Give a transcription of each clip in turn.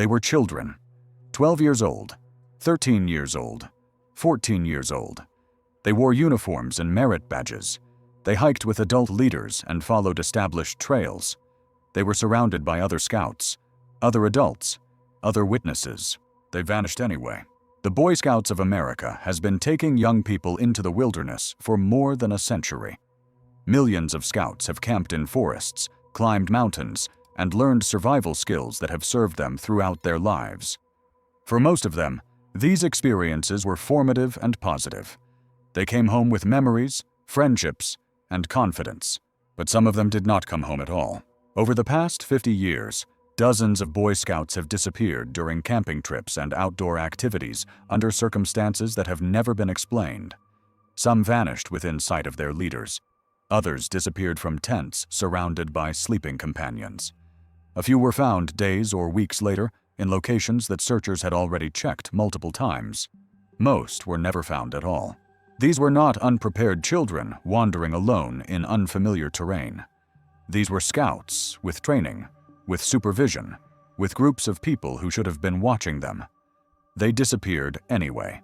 They were children, 12 years old, 13 years old, 14 years old. They wore uniforms and merit badges. They hiked with adult leaders and followed established trails. They were surrounded by other scouts, other adults, other witnesses. They vanished anyway. The Boy Scouts of America has been taking young people into the wilderness for more than a century. Millions of scouts have camped in forests, climbed mountains, and learned survival skills that have served them throughout their lives. For most of them, these experiences were formative and positive. They came home with memories, friendships, and confidence. But some of them did not come home at all. Over the past 50 years, dozens of Boy Scouts have disappeared during camping trips and outdoor activities under circumstances that have never been explained. Some vanished within sight of their leaders. Others disappeared from tents surrounded by sleeping companions. A few were found days or weeks later in locations that searchers had already checked multiple times. Most were never found at all. These were not unprepared children wandering alone in unfamiliar terrain. These were scouts with training, with supervision, with groups of people who should have been watching them. They disappeared anyway,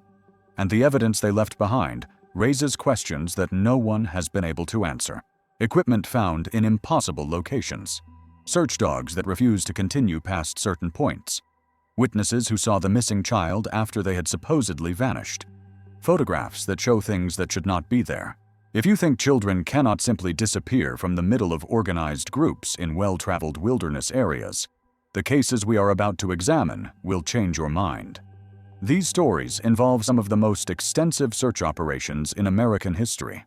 and the evidence they left behind raises questions that no one has been able to answer. Equipment found in impossible locations. Search dogs that refused to continue past certain points. Witnesses who saw the missing child after they had supposedly vanished. Photographs that show things that should not be there. If you think children cannot simply disappear from the middle of organized groups in well-traveled wilderness areas, the cases we are about to examine will change your mind. These stories involve some of the most extensive search operations in American history.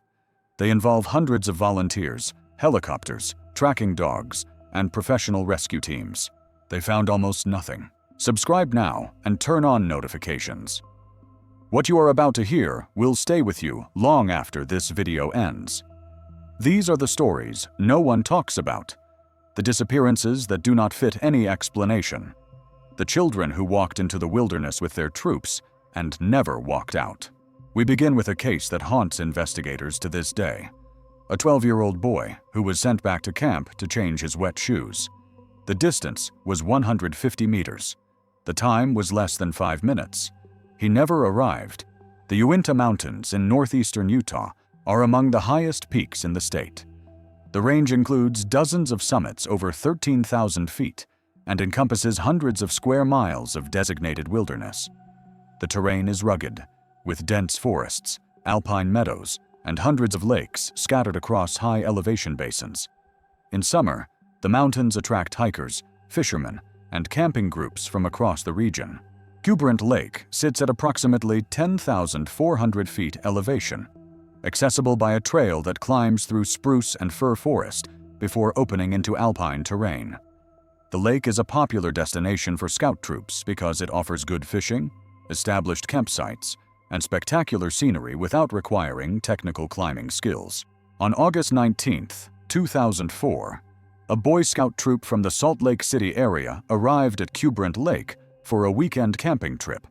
They involve hundreds of volunteers, helicopters, tracking dogs, and professional rescue teams. They found almost nothing. Subscribe now and turn on notifications. What you are about to hear will stay with you long after this video ends. These are the stories no one talks about. The disappearances that do not fit any explanation. The children who walked into the wilderness with their troops and never walked out. We begin with a case that haunts investigators to this day. A 12-year-old boy who was sent back to camp to change his wet shoes. The distance was 150 meters. The time was less than 5 minutes. He never arrived. The Uinta Mountains in northeastern Utah are among the highest peaks in the state. The range includes dozens of summits over 13,000 feet and encompasses hundreds of square miles of designated wilderness. The terrain is rugged, with dense forests, alpine meadows, and hundreds of lakes scattered across high elevation basins. In summer, the mountains attract hikers, fishermen, and camping groups from across the region. Cubrant Lake sits at approximately 10,400 feet elevation, accessible by a trail that climbs through spruce and fir forest before opening into alpine terrain. The lake is a popular destination for scout troops because it offers good fishing, established campsites, and spectacular scenery without requiring technical climbing skills. On August 19, 2004, a Boy Scout troop from the Salt Lake City area arrived at Cubrant Lake for a weekend camping trip.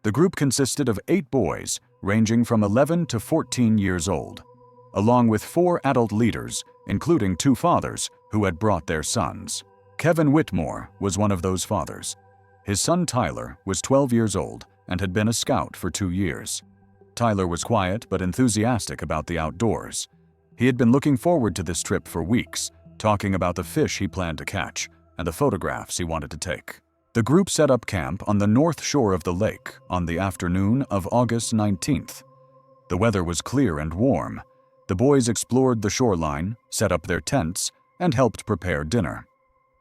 The group consisted of 8 boys ranging from 11 to 14 years old, along with 4 adult leaders, including 2 fathers who had brought their sons. Kevin Whitmore was one of those fathers. His son Tyler was 12 years old and had been a scout for 2 years. Tyler was quiet but enthusiastic about the outdoors. He had been looking forward to this trip for weeks, talking about the fish he planned to catch and the photographs he wanted to take. The group set up camp on the north shore of the lake on the afternoon of August 19th. The weather was clear and warm. The boys explored the shoreline, set up their tents, and helped prepare dinner.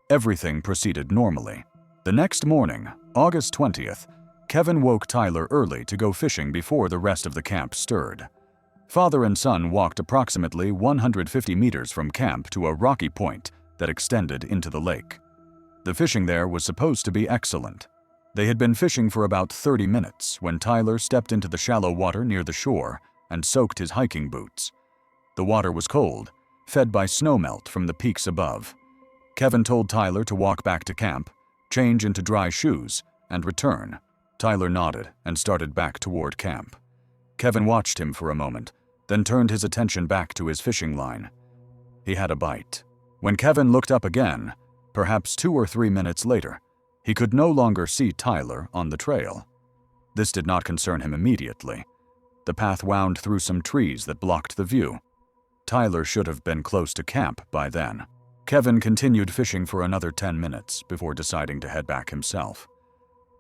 Everything proceeded normally. The next morning, August 20th, Kevin woke Tyler early to go fishing before the rest of the camp stirred. Father and son walked approximately 150 meters from camp to a rocky point that extended into the lake. The fishing there was supposed to be excellent. They had been fishing for about 30 minutes when Tyler stepped into the shallow water near the shore and soaked his hiking boots. The water was cold, fed by snowmelt from the peaks above. Kevin told Tyler to walk back to camp, change into dry shoes, and return. Tyler nodded and started back toward camp. Kevin watched him for a moment, then turned his attention back to his fishing line. He had a bite. When Kevin looked up again, perhaps 2 or 3 minutes later, He could no longer see Tyler on the trail. This did not concern him immediately. The path wound through some trees that blocked the view. Tyler should have been close to camp by then. Kevin continued fishing for another 10 minutes before deciding to head back himself.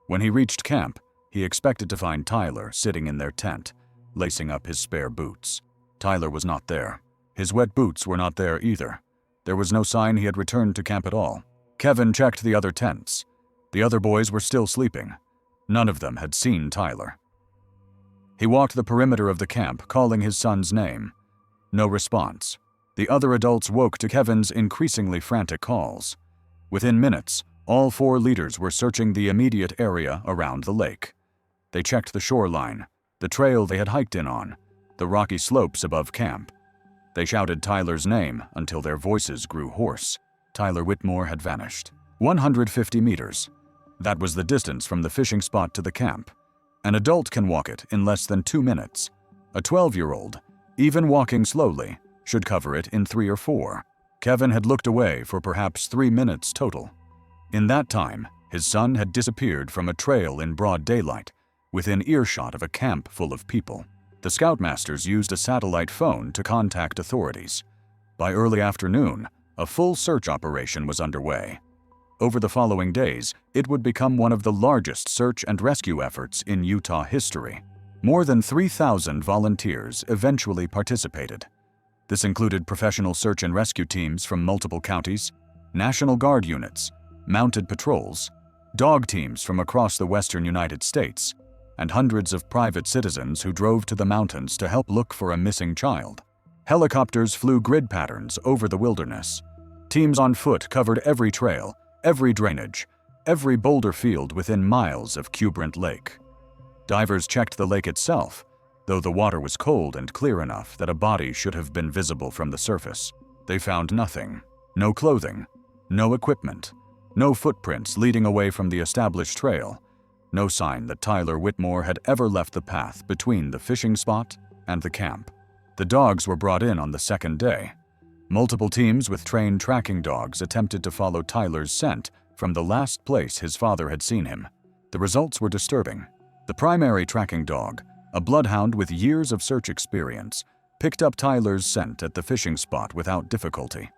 When he reached camp, he expected to find Tyler sitting in their tent, lacing up his spare boots. Tyler was not there. His wet boots were not there either. There was no sign he had returned to camp at all. Kevin checked the other tents. The other boys were still sleeping. None of them had seen Tyler. He walked the perimeter of the camp, calling his son's name. No response. The other adults woke to Kevin's increasingly frantic calls. Within minutes, all 4 leaders were searching the immediate area around the lake. They checked the shoreline, the trail they had hiked in on, the rocky slopes above camp. They shouted Tyler's name until their voices grew hoarse. Tyler Whitmore had vanished. 150 meters. That was the distance from the fishing spot to the camp. An adult can walk it in less than 2 minutes. A 12-year-old, even walking slowly, should cover it in 3 or 4. Kevin had looked away for perhaps 3 minutes total. In that time, his son had disappeared from a trail in broad daylight, within earshot of a camp full of people. The scoutmasters used a satellite phone to contact authorities. By early afternoon, a full search operation was underway. Over the following days, it would become one of the largest search and rescue efforts in Utah history. More than 3,000 volunteers eventually participated. This included professional search and rescue teams from multiple counties, National Guard units, mounted patrols, dog teams from across the western United States, and hundreds of private citizens who drove to the mountains to help look for a missing child. Helicopters flew grid patterns over the wilderness. Teams on foot covered every trail, every drainage, every boulder field within miles of Cubrant Lake. Divers checked the lake itself, though the water was cold and clear enough that a body should have been visible from the surface. They found nothing. No clothing, no equipment, no footprints leading away from the established trail, no sign that Tyler Whitmore had ever left the path between the fishing spot and the camp. The dogs were brought in on the second day. Multiple teams with trained tracking dogs attempted to follow Tyler's scent from the last place his father had seen him. The results were disturbing. The primary tracking dog, a bloodhound with years of search experience, picked up Tyler's scent at the fishing spot without difficulty.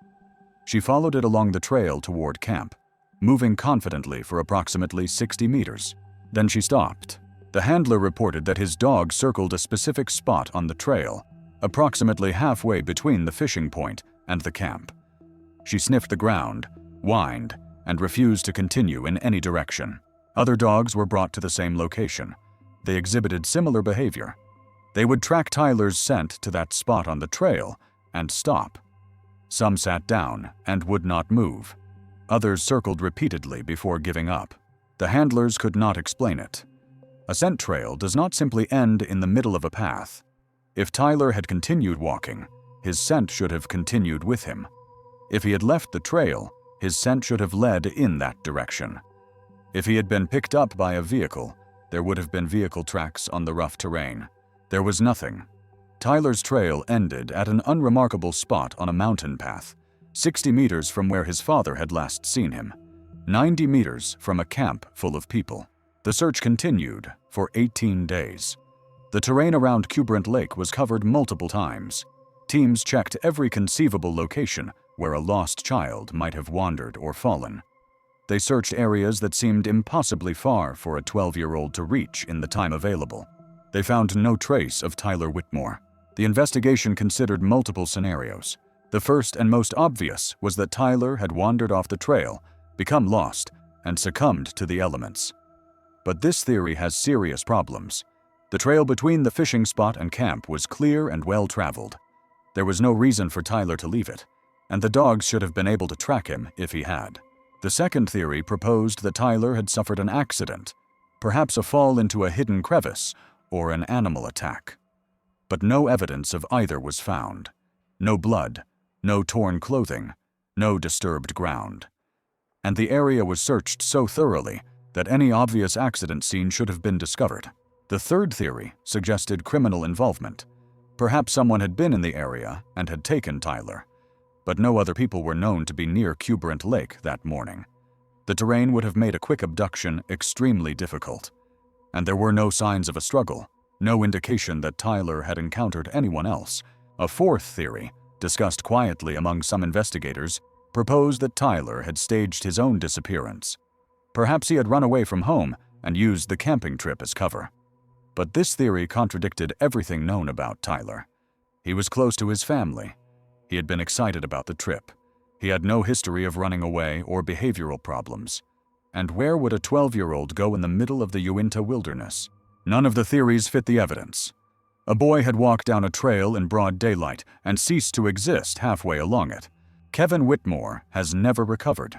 She followed it along the trail toward camp, moving confidently for approximately 60 meters. Then she stopped. The handler reported that his dog circled a specific spot on the trail, approximately halfway between the fishing point and the camp. She sniffed the ground, whined, and refused to continue in any direction. Other dogs were brought to the same location. They exhibited similar behavior. They would track Tyler's scent to that spot on the trail and stop. Some sat down and would not move. Others circled repeatedly before giving up. The handlers could not explain it. A scent trail does not simply end in the middle of a path. If Tyler had continued walking, his scent should have continued with him. If he had left the trail, his scent should have led in that direction. If he had been picked up by a vehicle, there would have been vehicle tracks on the rough terrain. There was nothing. Tyler's trail ended at an unremarkable spot on a mountain path, 60 meters from where his father had last seen him, 90 meters from a camp full of people. The search continued for 18 days. The terrain around Cubrant Lake was covered multiple times. Teams checked every conceivable location where a lost child might have wandered or fallen. They searched areas that seemed impossibly far for a 12-year-old to reach in the time available. They found no trace of Tyler Whitmore. The investigation considered multiple scenarios. The first and most obvious was that Tyler had wandered off the trail, become lost, and succumbed to the elements. But this theory has serious problems. The trail between the fishing spot and camp was clear and well-traveled. There was no reason for Tyler to leave it, and the dogs should have been able to track him if he had. The second theory proposed that Tyler had suffered an accident, perhaps a fall into a hidden crevice or an animal attack. But no evidence of either was found. No blood, no torn clothing, no disturbed ground. And the area was searched so thoroughly that any obvious accident scene should have been discovered. The third theory suggested criminal involvement. Perhaps someone had been in the area and had taken Tyler, but no other people were known to be near Cubrant Lake that morning. The The terrain would have made a quick abduction extremely difficult. And there were no signs of a struggle, no indication that Tyler had encountered anyone else. A fourth theory, discussed quietly among some investigators, proposed that Tyler had staged his own disappearance. Perhaps he had run away from home and used the camping trip as cover. But this theory contradicted everything known about Tyler. He was close to his family. He had been excited about the trip. He had no history of running away or behavioral problems. And where would a 12-year-old go in the middle of the Uinta wilderness? None of the theories fit the evidence. A boy had walked down a trail in broad daylight and ceased to exist halfway along it. Kevin Whitmore has never recovered.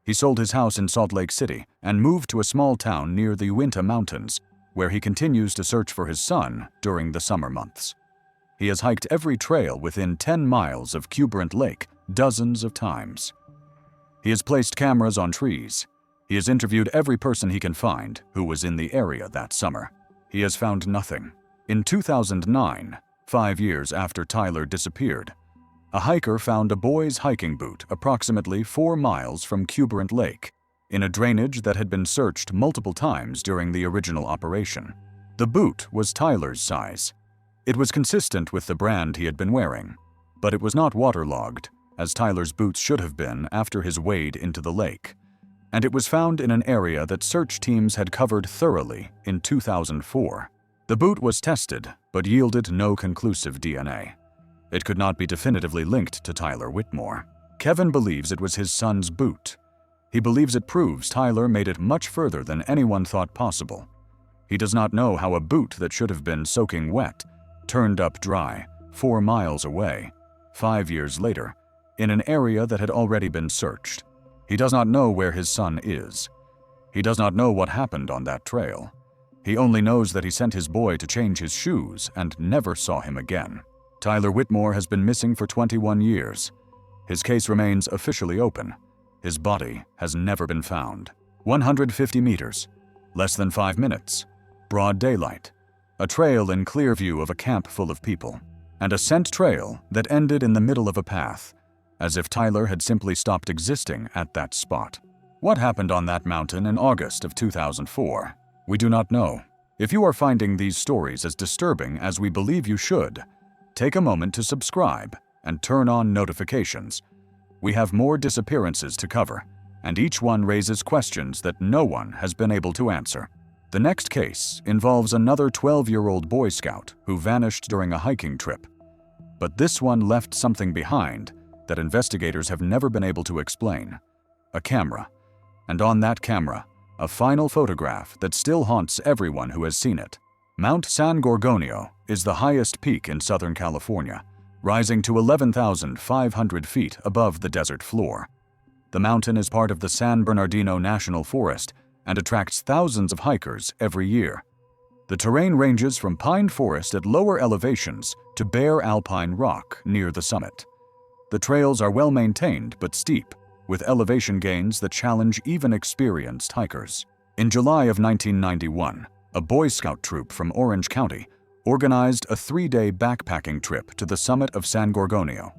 He sold his house in Salt Lake City and moved to a small town near the Uinta Mountains, where he continues to search for his son during the summer months. He has hiked every trail within 10 miles of Cubrant Lake dozens of times. He has placed cameras on trees. He has interviewed every person he can find who was in the area that summer. He has found nothing. In 2009, 5 years after Tyler disappeared, a hiker found a boy's hiking boot approximately 4 miles from Cubrant Lake, in a drainage that had been searched multiple times during the original operation. The boot was Tyler's size. It was consistent with the brand he had been wearing, but it was not waterlogged, as Tyler's boots should have been after his wade into the lake. And it was found in an area that search teams had covered thoroughly in 2004. The boot was tested, but yielded no conclusive DNA. It could not be definitively linked to Tyler Whitmore. Kevin believes it was his son's boot. He believes it proves Tyler made it much further than anyone thought possible. He does not know how a boot that should have been soaking wet turned up dry 4 miles away, 5 years later, in an area that had already been searched. He does not know where his son is. He does not know what happened on that trail. He only knows that he sent his boy to change his shoes and never saw him again. Tyler Whitmore has been missing for 21 years. His case remains officially open. His body has never been found. 150 meters, less than 5 minutes, broad daylight, a trail in clear view of a camp full of people, and a scent trail that ended in the middle of a path, as if Tyler had simply stopped existing at that spot. What happened on that mountain in August of 2004? We do not know. If you are finding these stories as disturbing as we believe you should, take a moment to subscribe and turn on notifications. We have more disappearances to cover, and each one raises questions that no one has been able to answer. The next case involves another 12-year-old Boy Scout who vanished during a hiking trip. But this one left something behind that investigators have never been able to explain. A camera. And on that camera, a final photograph that still haunts everyone who has seen it. Mount San Gorgonio is the highest peak in Southern California, rising to 11,500 feet above the desert floor. The mountain is part of the San Bernardino National Forest and attracts thousands of hikers every year. The terrain ranges from pine forest at lower elevations to bare alpine rock near the summit. The trails are well maintained but steep, with elevation gains that challenge even experienced hikers. In July of 1991, a Boy Scout troop from Orange County organized a 3-day backpacking trip to the summit of San Gorgonio.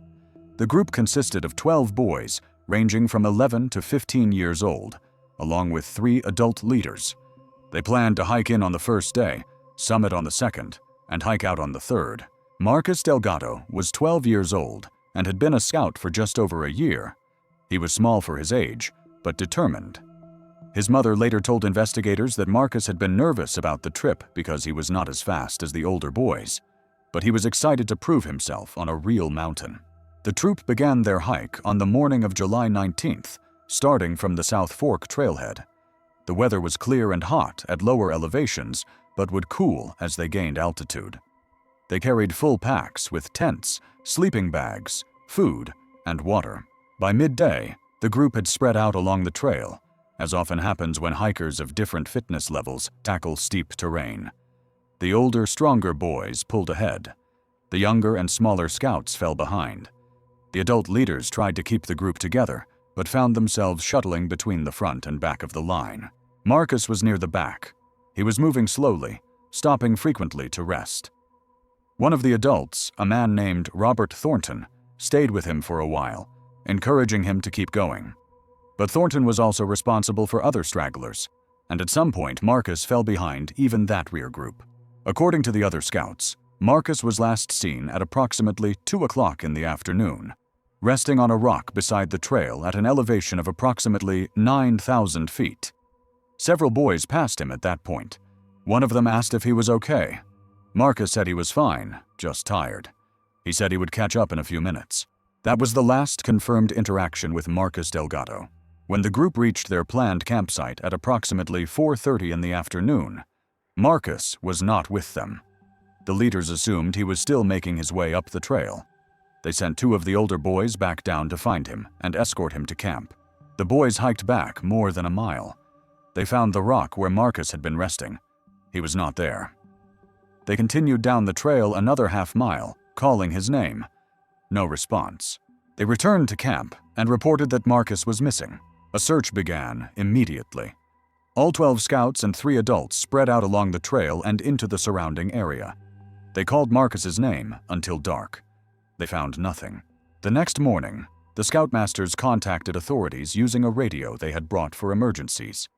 The group consisted of 12 boys ranging from 11 to 15 years old, along with 3 adult leaders. They planned to hike in on the first day, summit on the second, and hike out on the third. Marcus Delgado was 12 years old and had been a scout for just over a year. He was small for his age, but determined. His mother later told investigators that Marcus had been nervous about the trip because he was not as fast as the older boys, but he was excited to prove himself on a real mountain. The troop began their hike on the morning of July 19th, starting from the South Fork trailhead. The weather was clear and hot at lower elevations, but would cool as they gained altitude. They carried full packs with tents, sleeping bags, food, and water. By midday, the group had spread out along the trail, as often happens when hikers of different fitness levels tackle steep terrain. The older, stronger boys pulled ahead. The younger and smaller scouts fell behind. The adult leaders tried to keep the group together, but found themselves shuttling between the front and back of the line. Marcus was near the back. He was moving slowly, stopping frequently to rest. One of the adults, a man named Robert Thornton, stayed with him for a while, encouraging him to keep going. But Thornton was also responsible for other stragglers, and at some point Marcus fell behind even that rear group. According to the other scouts, Marcus was last seen at approximately 2 o'clock in the afternoon, resting on a rock beside the trail at an elevation of approximately 9,000 feet. Several boys passed him at that point. One of them asked if he was okay. Marcus said he was fine, just tired. He said he would catch up in a few minutes. That was the last confirmed interaction with Marcus Delgado. When the group reached their planned campsite at approximately 4:30 in the afternoon, Marcus was not with them. The leaders assumed he was still making his way up the trail. They sent 2 of the older boys back down to find him and escort him to camp. The boys hiked back more than a mile. They found the rock where Marcus had been resting. He was not there. They continued down the trail another half-mile, calling his name. No response. They returned to camp and reported that Marcus was missing. A search began immediately. All 12 scouts and 3 adults spread out along the trail and into the surrounding area. They called Marcus's name until dark. They found nothing. The next morning, the scoutmasters contacted authorities using a radio they had brought for emergencies.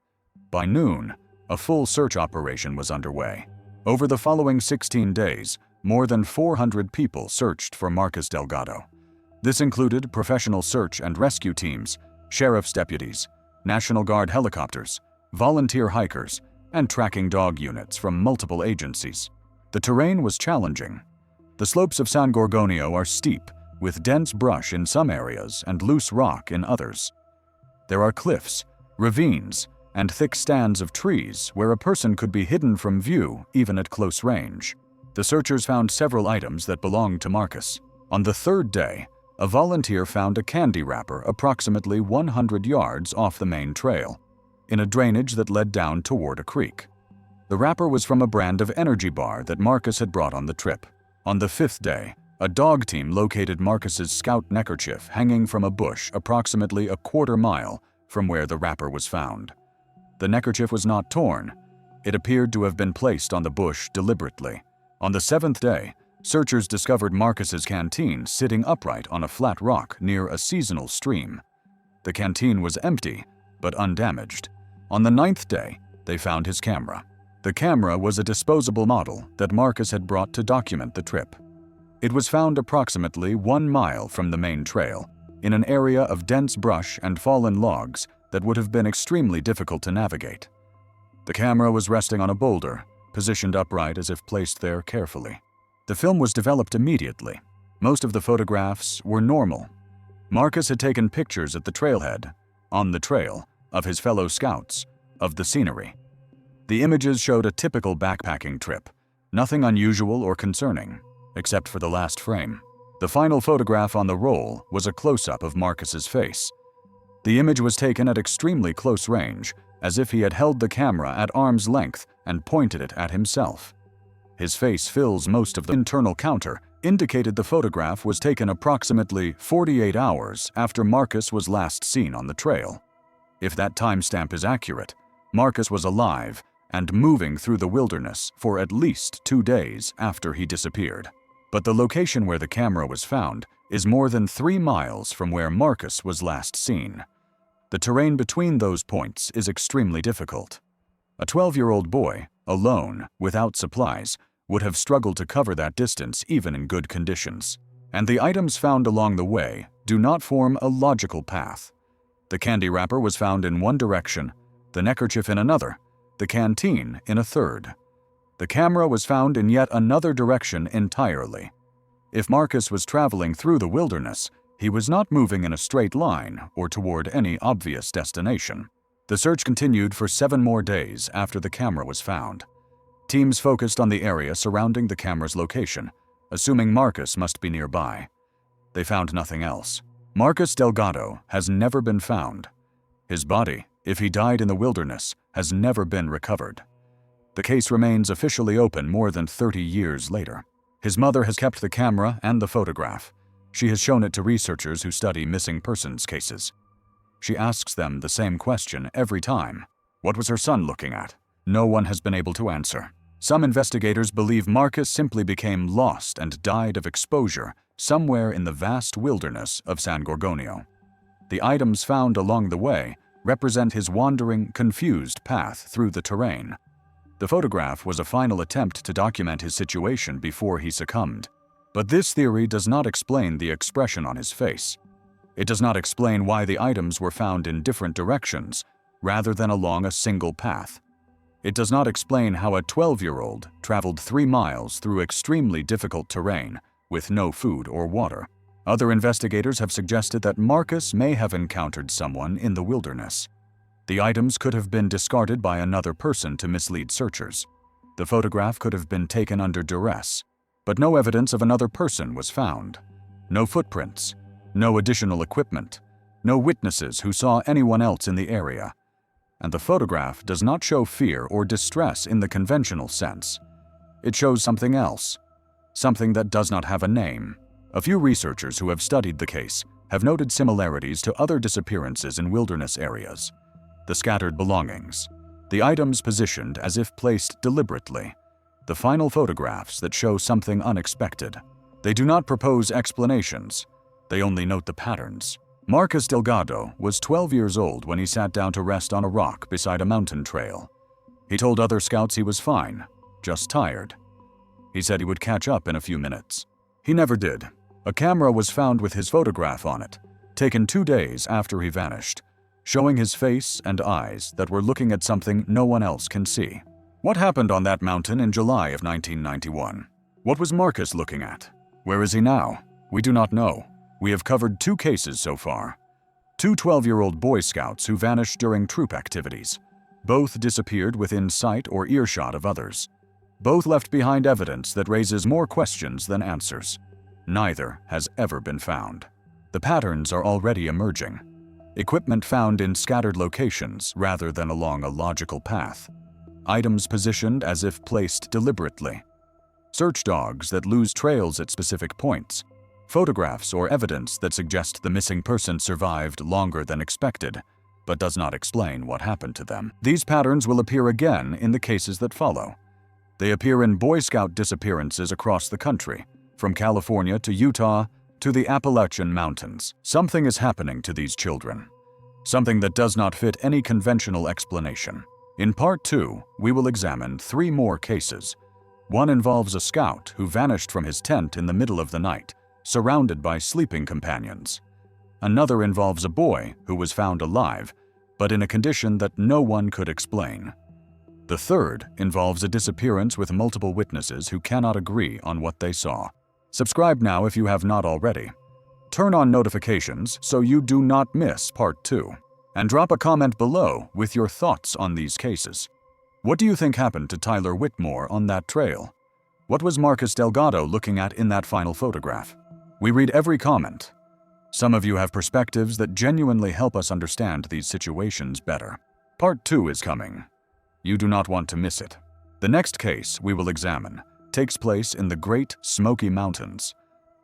By noon, a full search operation was underway. Over the following 16 days, more than 400 people searched for Marcus Delgado. This included professional search and rescue teams, sheriff's deputies, National Guard helicopters, volunteer hikers, and tracking dog units from multiple agencies. The terrain was challenging. The slopes of San Gorgonio are steep, with dense brush in some areas and loose rock in others. There are cliffs, ravines, and thick stands of trees where a person could be hidden from view even at close range. The searchers found several items that belonged to Marcus. On the 3rd day, a volunteer found a candy wrapper approximately 100 yards off the main trail, in a drainage that led down toward a creek. The wrapper was from a brand of energy bar that Marcus had brought on the trip. On the 5th day, a dog team located Marcus's scout neckerchief hanging from a bush approximately a quarter mile from where the wrapper was found. The neckerchief was not torn. It appeared to have been placed on the bush deliberately. On the 7th day, searchers discovered Marcus's canteen sitting upright on a flat rock near a seasonal stream. The canteen was empty, but undamaged. On the 9th day, they found his camera. The camera was a disposable model that Marcus had brought to document the trip. It was found approximately 1 mile from the main trail, in an area of dense brush and fallen logs that would have been extremely difficult to navigate. The camera was resting on a boulder, positioned upright as if placed there carefully. The film was developed immediately. Most of the photographs were normal. Marcus had taken pictures at the trailhead, on the trail, of his fellow scouts, of the scenery. The images showed a typical backpacking trip, nothing unusual or concerning, except for the last frame. The final photograph on the roll was a close-up of Marcus's face. The image was taken at extremely close range, as if he had held the camera at arm's length and pointed it at himself. His face fills most of the internal counter, indicated the photograph was taken approximately 48 hours after Marcus was last seen on the trail. If that timestamp is accurate, Marcus was alive and moving through the wilderness for at least 2 days after he disappeared. But the location where the camera was found is more than 3 miles from where Marcus was last seen. The terrain between those points is extremely difficult. A 12-year-old boy, alone, without supplies, would have struggled to cover that distance even in good conditions. And the items found along the way do not form a logical path. The candy wrapper was found in one direction, the neckerchief in another, the canteen in a third. The camera was found in yet another direction entirely. If Marcus was traveling through the wilderness, he was not moving in a straight line or toward any obvious destination. The search continued for 7 more days after the camera was found. Teams focused on the area surrounding the camera's location, assuming Marcus must be nearby. They found nothing else. Marcus Delgado has never been found. His body, if he died in the wilderness, has never been recovered. The case remains officially open more than 30 years later. His mother has kept the camera and the photograph. She has shown it to researchers who study missing persons cases. She asks them the same question every time. What was her son looking at? No one has been able to answer. Some investigators believe Marcus simply became lost and died of exposure somewhere in the vast wilderness of San Gorgonio. The items found along the way represent his wandering, confused path through the terrain. The photograph was a final attempt to document his situation before he succumbed. But this theory does not explain the expression on his face. It does not explain why the items were found in different directions, rather than along a single path. It does not explain how a 12-year-old traveled 3 miles through extremely difficult terrain with no food or water. Other investigators have suggested that Marcus may have encountered someone in the wilderness. The items could have been discarded by another person to mislead searchers. The photograph could have been taken under duress, but no evidence of another person was found. No footprints, no additional equipment, no witnesses who saw anyone else in the area. And the photograph does not show fear or distress in the conventional sense. It shows something else, something that does not have a name. A few researchers who have studied the case have noted similarities to other disappearances in wilderness areas. The scattered belongings, the items positioned as if placed deliberately, the final photographs that show something unexpected. They do not propose explanations, they only note the patterns. Marcus Delgado was 12 years old when he sat down to rest on a rock beside a mountain trail. He told other scouts he was fine, just tired. He said he would catch up in a few minutes. He never did. A camera was found with his photograph on it, taken 2 days after he vanished, showing his face and eyes that were looking at something no one else can see. What happened on that mountain in July of 1991? What was Marcus looking at? Where is he now? We do not know. We have covered 2 cases so far. 2 12-year-old Boy Scouts who vanished during troop activities. Both disappeared within sight or earshot of others. Both left behind evidence that raises more questions than answers. Neither has ever been found. The patterns are already emerging. Equipment found in scattered locations rather than along a logical path. Items positioned as if placed deliberately. Search dogs that lose trails at specific points. Photographs or evidence that suggest the missing person survived longer than expected, but does not explain what happened to them. These patterns will appear again in the cases that follow. They appear in Boy Scout disappearances across the country, from California to Utah to the Appalachian Mountains. Something is happening to these children. Something that does not fit any conventional explanation. In Part 2, we will examine 3 more cases. One involves a scout who vanished from his tent in the middle of the night, surrounded by sleeping companions. Another involves a boy who was found alive, but in a condition that no one could explain. The third involves a disappearance with multiple witnesses who cannot agree on what they saw. Subscribe now if you have not already. Turn on notifications so you do not miss Part 2. And drop a comment below with your thoughts on these cases. What do you think happened to Tyler Whitmore on that trail? What was Marcus Delgado looking at in that final photograph? We read every comment. Some of you have perspectives that genuinely help us understand these situations better. Part 2 is coming. You do not want to miss it. The next case we will examine takes place in the Great Smoky Mountains.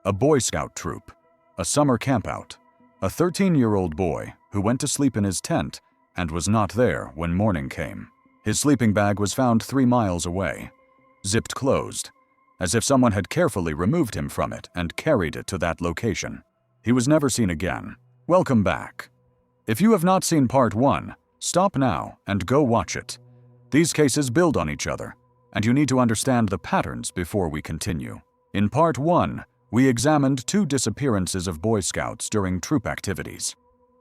A Boy Scout troop, a summer campout, a 13-year-old boy who went to sleep in his tent and was not there when morning came. His sleeping bag was found 3 miles away, zipped closed, as if someone had carefully removed him from it and carried it to that location. He was never seen again. Welcome back. If you have not seen Part 1, stop now and go watch it. These cases build on each other, and you need to understand the patterns before we continue. In Part 1, we examined 2 disappearances of Boy Scouts during troop activities.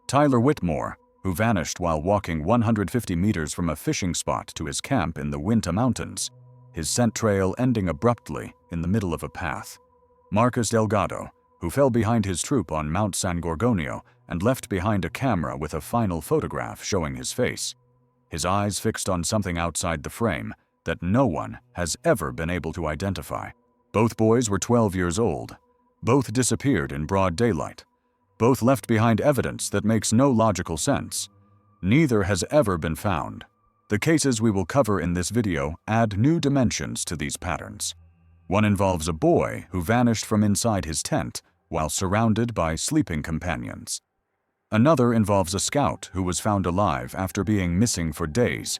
Tyler Whitmore, who vanished while walking 150 meters from a fishing spot to his camp in the Winta Mountains, his scent trail ending abruptly in the middle of a path. Marcus Delgado, who fell behind his troop on Mount San Gorgonio and left behind a camera with a final photograph showing his face, his eyes fixed on something outside the frame that no one has ever been able to identify. Both boys were 12 years old. Both disappeared in broad daylight. Both left behind evidence that makes no logical sense. Neither has ever been found. The cases we will cover in this video add new dimensions to these patterns. One involves a boy who vanished from inside his tent while surrounded by sleeping companions. Another involves a scout who was found alive after being missing for days,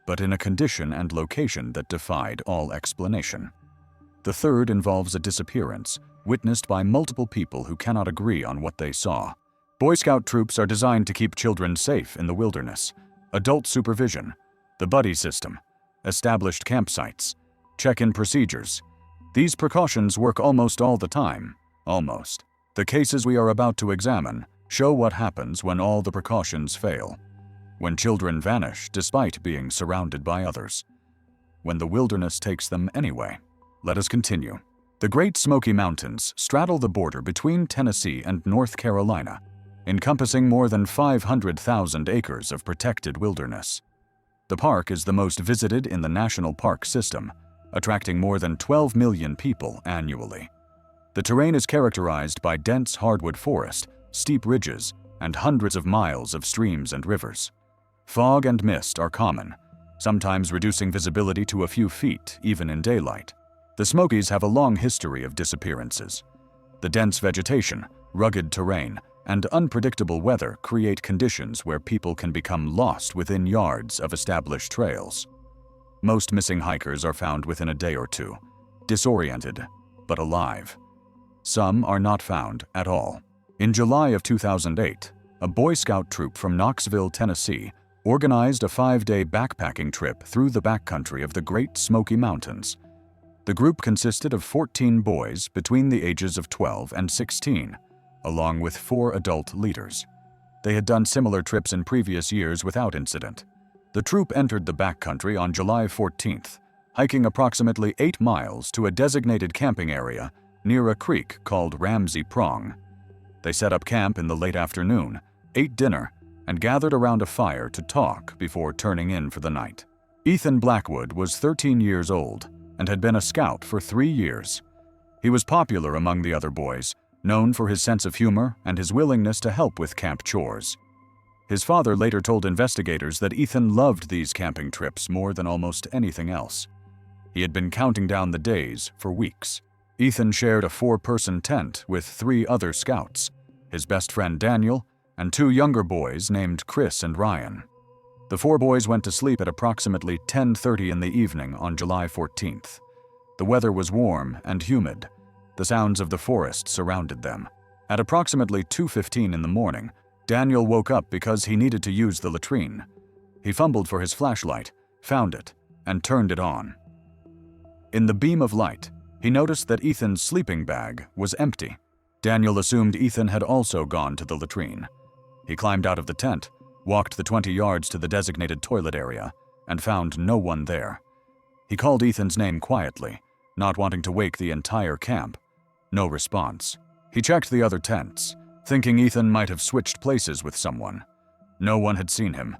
but in a condition and location that defied all explanation. The third involves a disappearance witnessed by multiple people who cannot agree on what they saw. Boy Scout troops are designed to keep children safe in the wilderness. Adult supervision, the buddy system, established campsites, check-in procedures. These precautions work almost all the time. Almost. The cases we are about to examine show what happens when all the precautions fail. When children vanish despite being surrounded by others. When the wilderness takes them anyway. Let us continue. The Great Smoky Mountains straddle the border between Tennessee and North Carolina, encompassing more than 500,000 acres of protected wilderness. The park is the most visited in the national park system, attracting more than 12 million people annually. The terrain is characterized by dense hardwood forest, steep ridges, and hundreds of miles of streams and rivers. Fog and mist are common, sometimes reducing visibility to a few feet even in daylight. The Smokies have a long history of disappearances. The dense vegetation, rugged terrain, and unpredictable weather create conditions where people can become lost within yards of established trails. Most missing hikers are found within a day or two, disoriented, but alive. Some are not found at all. In July of 2008, a Boy Scout troop from Knoxville, Tennessee, organized a 5-day backpacking trip through the backcountry of the Great Smoky Mountains. The group consisted of 14 boys between the ages of 12 and 16, along with 4 adult leaders. They had done similar trips in previous years without incident. The troop entered the backcountry on July 14th, hiking approximately 8 miles to a designated camping area near a creek called Ramsey Prong. They set up camp in the late afternoon, ate dinner, and gathered around a fire to talk before turning in for the night. Ethan Blackwood was 13 years old and had been a scout for 3 years. He was popular among the other boys, known for his sense of humor and his willingness to help with camp chores. His father later told investigators that Ethan loved these camping trips more than almost anything else. He had been counting down the days for weeks. Ethan shared a 4-person tent with 3 other scouts, his best friend Daniel, and 2 younger boys named Chris and Ryan. The 4 boys went to sleep at approximately 10:30 in the evening on July 14th. The weather was warm and humid. The sounds of the forest surrounded them. At approximately 2:15 in the morning, Daniel woke up because he needed to use the latrine. He fumbled for his flashlight, found it, and turned it on. In the beam of light, he noticed that Ethan's sleeping bag was empty. Daniel assumed Ethan had also gone to the latrine. He climbed out of the tent, walked the 20 yards to the designated toilet area, and found no one there. He called Ethan's name quietly, not wanting to wake the entire camp. No response. He checked the other tents, thinking Ethan might have switched places with someone. No one had seen him.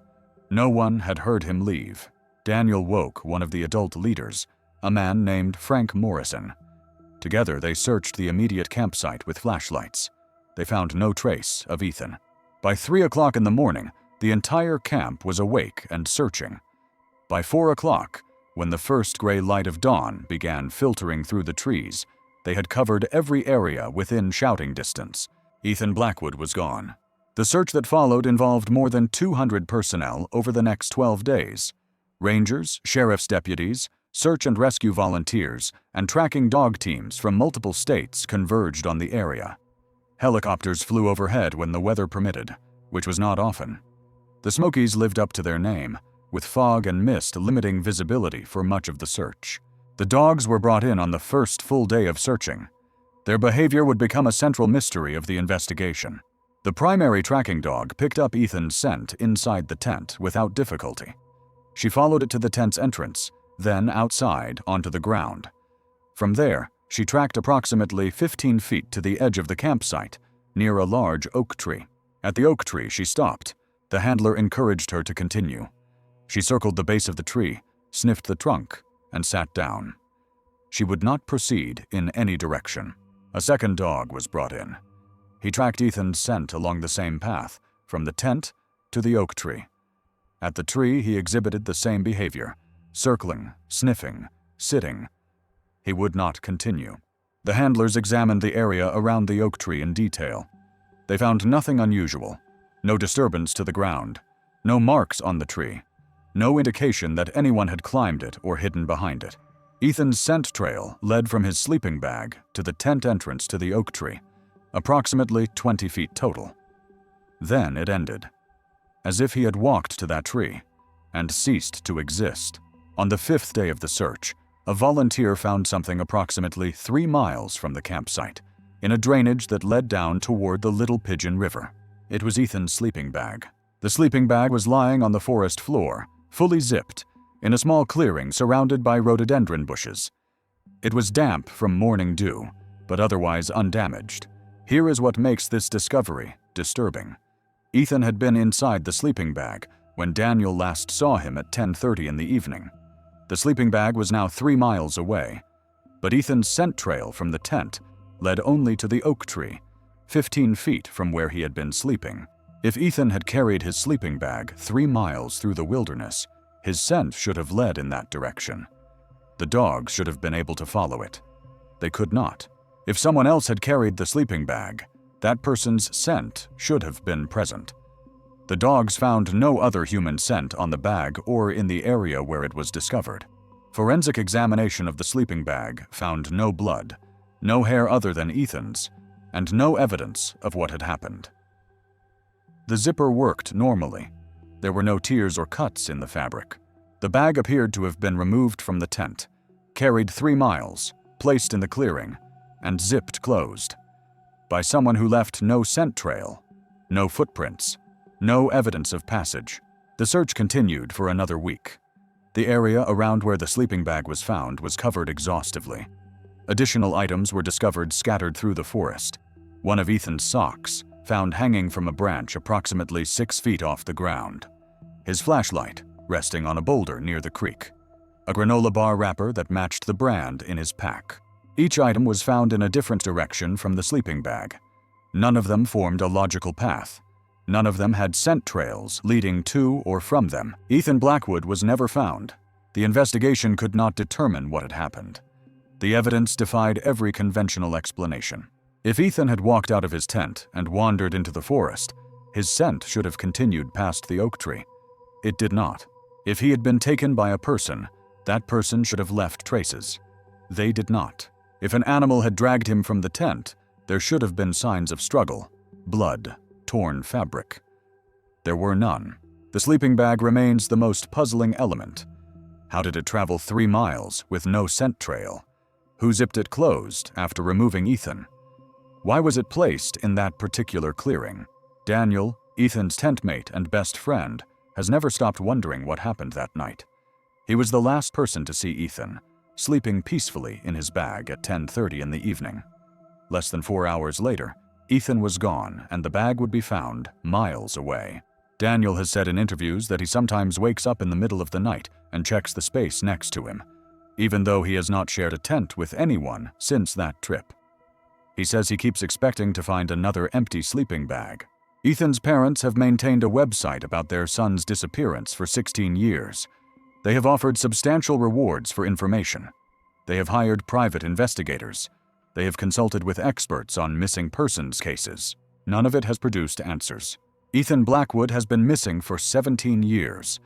No one had heard him leave. Daniel woke one of the adult leaders, a man named Frank Morrison. Together, they searched the immediate campsite with flashlights. They found no trace of Ethan. By 3 o'clock in the morning, the entire camp was awake and searching. By 4 o'clock, when the first gray light of dawn began filtering through the trees, they had covered every area within shouting distance. Ethan Blackwood was gone. The search that followed involved more than 200 personnel over the next 12 days. Rangers, sheriff's deputies, search and rescue volunteers, and tracking dog teams from multiple states converged on the area. Helicopters flew overhead when the weather permitted, which was not often. The Smokies lived up to their name, with fog and mist limiting visibility for much of the search. The dogs were brought in on the first full day of searching. Their behavior would become a central mystery of the investigation. The primary tracking dog picked up Ethan's scent inside the tent without difficulty. She followed it to the tent's entrance, then outside onto the ground. From there, she tracked approximately 15 feet to the edge of the campsite, near a large oak tree. At the oak tree, she stopped. The handler encouraged her to continue. She circled the base of the tree, sniffed the trunk, and sat down. She would not proceed in any direction. A second dog was brought in. He tracked Ethan's scent along the same path, from the tent to the oak tree. At the tree, he exhibited the same behavior, circling, sniffing, sitting. He would not continue. The handlers examined the area around the oak tree in detail. They found nothing unusual, no disturbance to the ground, no marks on the tree, no indication that anyone had climbed it or hidden behind it. Ethan's scent trail led from his sleeping bag to the tent entrance to the oak tree, approximately 20 feet total. Then it ended. As if he had walked to that tree and ceased to exist. On the 5th day of the search, a volunteer found something approximately 3 miles from the campsite, in a drainage that led down toward the Little Pigeon River. It was Ethan's sleeping bag. The sleeping bag was lying on the forest floor, fully zipped, in a small clearing surrounded by rhododendron bushes. It was damp from morning dew, but otherwise undamaged. Here is what makes this discovery disturbing. Ethan had been inside the sleeping bag when Daniel last saw him at 10:30 in the evening. The sleeping bag was now 3 miles away, but Ethan's scent trail from the tent led only to the oak tree, 15 feet from where he had been sleeping. If Ethan had carried his sleeping bag 3 miles through the wilderness, his scent should have led in that direction. The dogs should have been able to follow it. They could not. If someone else had carried the sleeping bag, that person's scent should have been present. The dogs found no other human scent on the bag or in the area where it was discovered. Forensic examination of the sleeping bag found no blood, no hair other than Ethan's, and no evidence of what had happened. The zipper worked normally. There were no tears or cuts in the fabric. The bag appeared to have been removed from the tent, carried 3 miles, placed in the clearing, and zipped closed, by someone who left no scent trail, no footprints, no evidence of passage. The search continued for another week. The area around where the sleeping bag was found was covered exhaustively. Additional items were discovered scattered through the forest. One of Ethan's socks, found hanging from a branch approximately 6 feet off the ground. His flashlight, resting on a boulder near the creek. A granola bar wrapper that matched the brand in his pack. Each item was found in a different direction from the sleeping bag. None of them formed a logical path. None of them had scent trails leading to or from them. Ethan Blackwood was never found. The investigation could not determine what had happened. The evidence defied every conventional explanation. If Ethan had walked out of his tent and wandered into the forest, his scent should have continued past the oak tree. It did not. If he had been taken by a person, that person should have left traces. They did not. If an animal had dragged him from the tent, there should have been signs of struggle, blood, torn fabric. There were none. The sleeping bag remains the most puzzling element. How did it travel 3 miles with no scent trail? Who zipped it closed after removing Ethan? Why was it placed in that particular clearing? Daniel, Ethan's tent mate and best friend, has never stopped wondering what happened that night. He was the last person to see Ethan, sleeping peacefully in his bag at 10:30 in the evening. Less than 4 hours later, Ethan was gone and the bag would be found miles away. Daniel has said in interviews that he sometimes wakes up in the middle of the night and checks the space next to him, even though he has not shared a tent with anyone since that trip. He says he keeps expecting to find another empty sleeping bag. Ethan's parents have maintained a website about their son's disappearance for 16 years. They have offered substantial rewards for information. They have hired private investigators. They have consulted with experts on missing persons cases. None of it has produced answers. Ethan Blackwood has been missing for 17 years.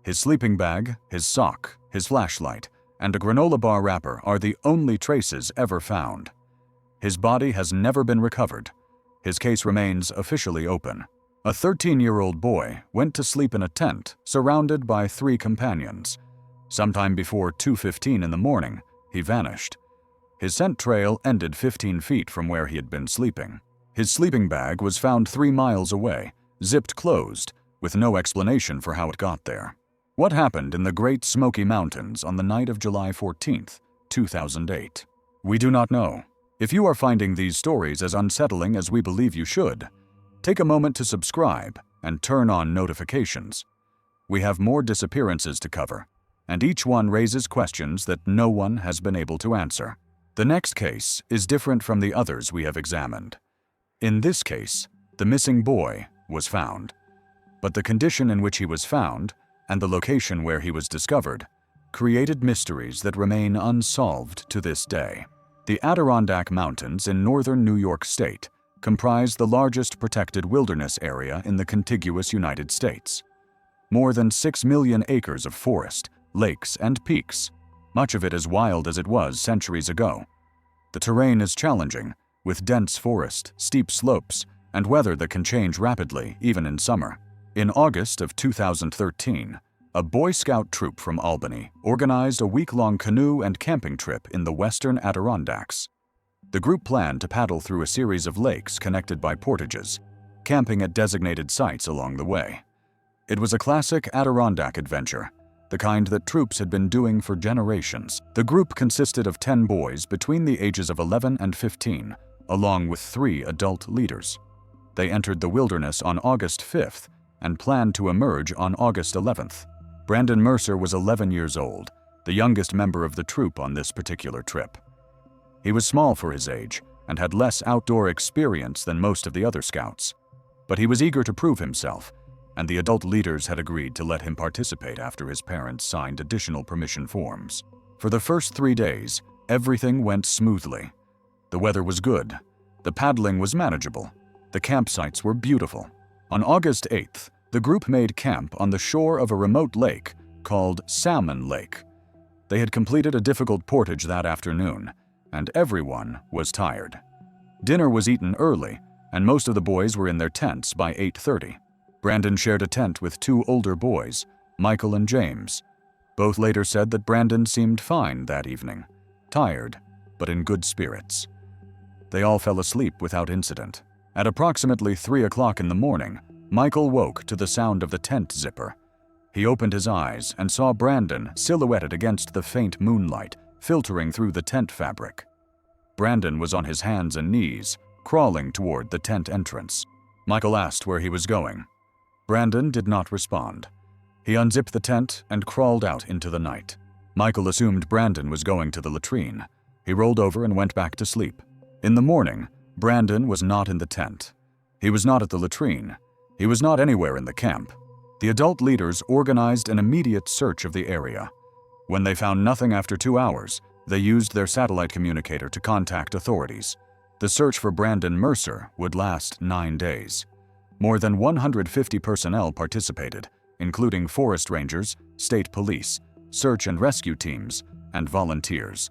His sleeping bag, his sock, his flashlight, and a granola bar wrapper are the only traces ever found. His body has never been recovered. His case remains officially open. A 13-year-old boy went to sleep in a tent surrounded by 3 companions. Sometime before 2:15 in the morning, he vanished. His scent trail ended 15 feet from where he had been sleeping. His sleeping bag was found 3 miles away, zipped closed, with no explanation for how it got there. What happened in the Great Smoky Mountains on the night of July 14th, 2008? We do not know. If you are finding these stories as unsettling as we believe you should, take a moment to subscribe and turn on notifications. We have more disappearances to cover, and each one raises questions that no one has been able to answer. The next case is different from the others we have examined. In this case, the missing boy was found, but the condition in which he was found and the location where he was discovered created mysteries that remain unsolved to this day. The Adirondack Mountains in northern New York State comprise the largest protected wilderness area in the contiguous United States. More than 6 million acres of forest, lakes, and peaks, much of it as wild as it was centuries ago. The terrain is challenging, with dense forest, steep slopes, and weather that can change rapidly even in summer. In August of 2013, a Boy Scout troop from Albany organized a week-long canoe and camping trip in the western Adirondacks. The group planned to paddle through a series of lakes connected by portages, camping at designated sites along the way. It was a classic Adirondack adventure, the kind that troops had been doing for generations. The group consisted of 10 boys between the ages of 11 and 15, along with 3 adult leaders. They entered the wilderness on August 5th and planned to emerge on August 11th. Brandon Mercer was 11 years old, the youngest member of the troop on this particular trip. He was small for his age and had less outdoor experience than most of the other scouts, but he was eager to prove himself, and the adult leaders had agreed to let him participate after his parents signed additional permission forms. For the first 3 days, everything went smoothly. The weather was good, the paddling was manageable, the campsites were beautiful. On August 8th, the group made camp on the shore of a remote lake called Salmon Lake. They had completed a difficult portage that afternoon, and everyone was tired. Dinner was eaten early, and most of the boys were in their tents by 8:30. Brandon shared a tent with 2 older boys, Michael and James. Both later said that Brandon seemed fine that evening, tired, but in good spirits. They all fell asleep without incident. At approximately 3 o'clock in the morning, Michael woke to the sound of the tent zipper. He opened his eyes and saw Brandon silhouetted against the faint moonlight filtering through the tent fabric. Brandon was on his hands and knees, crawling toward the tent entrance. Michael asked where he was going. Brandon did not respond. He unzipped the tent and crawled out into the night. Michael assumed Brandon was going to the latrine. He rolled over and went back to sleep. In the morning, Brandon was not in the tent. He was not at the latrine. He was not anywhere in the camp. The adult leaders organized an immediate search of the area. When they found nothing after 2 hours, they used their satellite communicator to contact authorities. The search for Brandon Mercer would last 9 days. More than 150 personnel participated, including forest rangers, state police, search and rescue teams, and volunteers.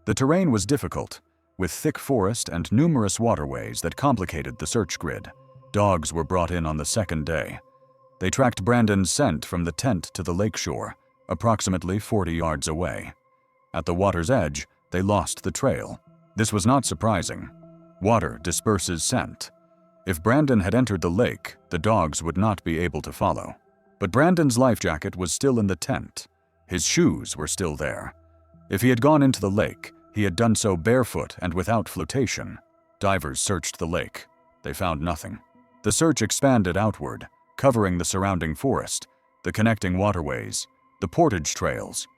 The terrain was difficult, with thick forest and numerous waterways that complicated the search grid. Dogs were brought in on the second day. They tracked Brandon's scent from the tent to the lakeshore, approximately 40 yards away. At the water's edge, they lost the trail. This was not surprising. Water disperses scent. If Brandon had entered the lake, the dogs would not be able to follow. But Brandon's life jacket was still in the tent. His shoes were still there. If he had gone into the lake, he had done so barefoot and without flotation. Divers searched the lake. They found nothing. The search expanded outward, covering the surrounding forest, the connecting waterways, the portage trails.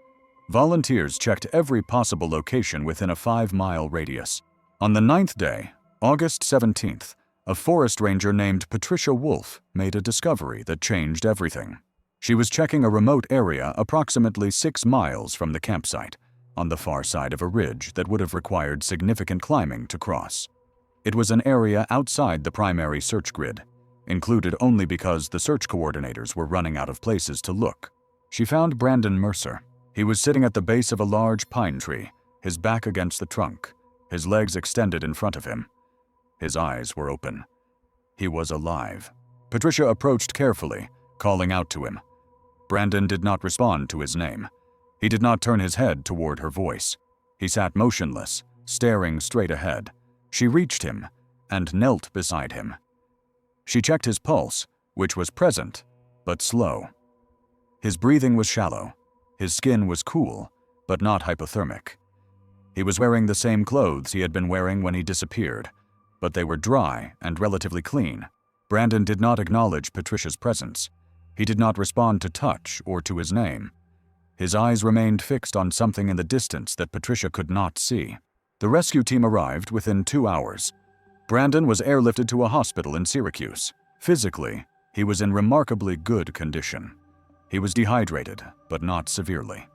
Volunteers checked every possible location within a 5-mile radius. On the 9th day, August 17th, a forest ranger named Patricia Wolfe made a discovery that changed everything. She was checking a remote area approximately 6 miles from the campsite, on the far side of a ridge that would have required significant climbing to cross. It was an area outside the primary search grid, included only because the search coordinators were running out of places to look. She found Brandon Mercer. He was sitting at the base of a large pine tree, his back against the trunk, his legs extended in front of him. His eyes were open. He was alive. Patricia approached carefully, calling out to him. Brandon did not respond to his name. He did not turn his head toward her voice. He sat motionless, staring straight ahead. She reached him and knelt beside him. She checked his pulse, which was present, but slow. His breathing was shallow. His skin was cool, but not hypothermic. He was wearing the same clothes he had been wearing when he disappeared, but they were dry and relatively clean. Brandon did not acknowledge Patricia's presence. He did not respond to touch or to his name. His eyes remained fixed on something in the distance that Patricia could not see. The rescue team arrived within 2 hours. Brandon was airlifted to a hospital in Syracuse. Physically, he was in remarkably good condition. He was dehydrated, but not severely.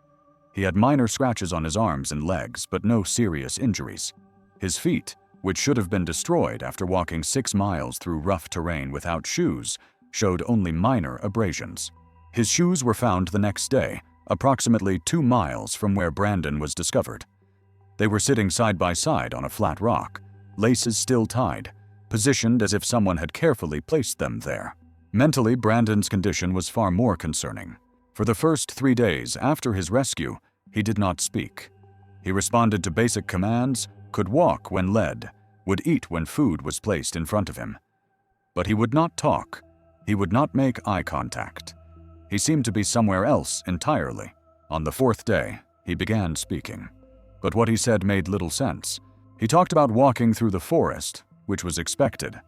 He had minor scratches on his arms and legs, but no serious injuries. His feet, which should have been destroyed after walking 6 miles through rough terrain without shoes, showed only minor abrasions. His shoes were found the next day, approximately 2 miles from where Brandon was discovered. They were sitting side by side on a flat rock, laces still tied, positioned as if someone had carefully placed them there. Mentally, Brandon's condition was far more concerning. For the first 3 days after his rescue, he did not speak. He responded to basic commands, could walk when led, would eat when food was placed in front of him. But he would not talk. He would not make eye contact. He seemed to be somewhere else entirely. On the 4th day, he began speaking. But what he said made little sense. He talked about walking through the forest, which was expected.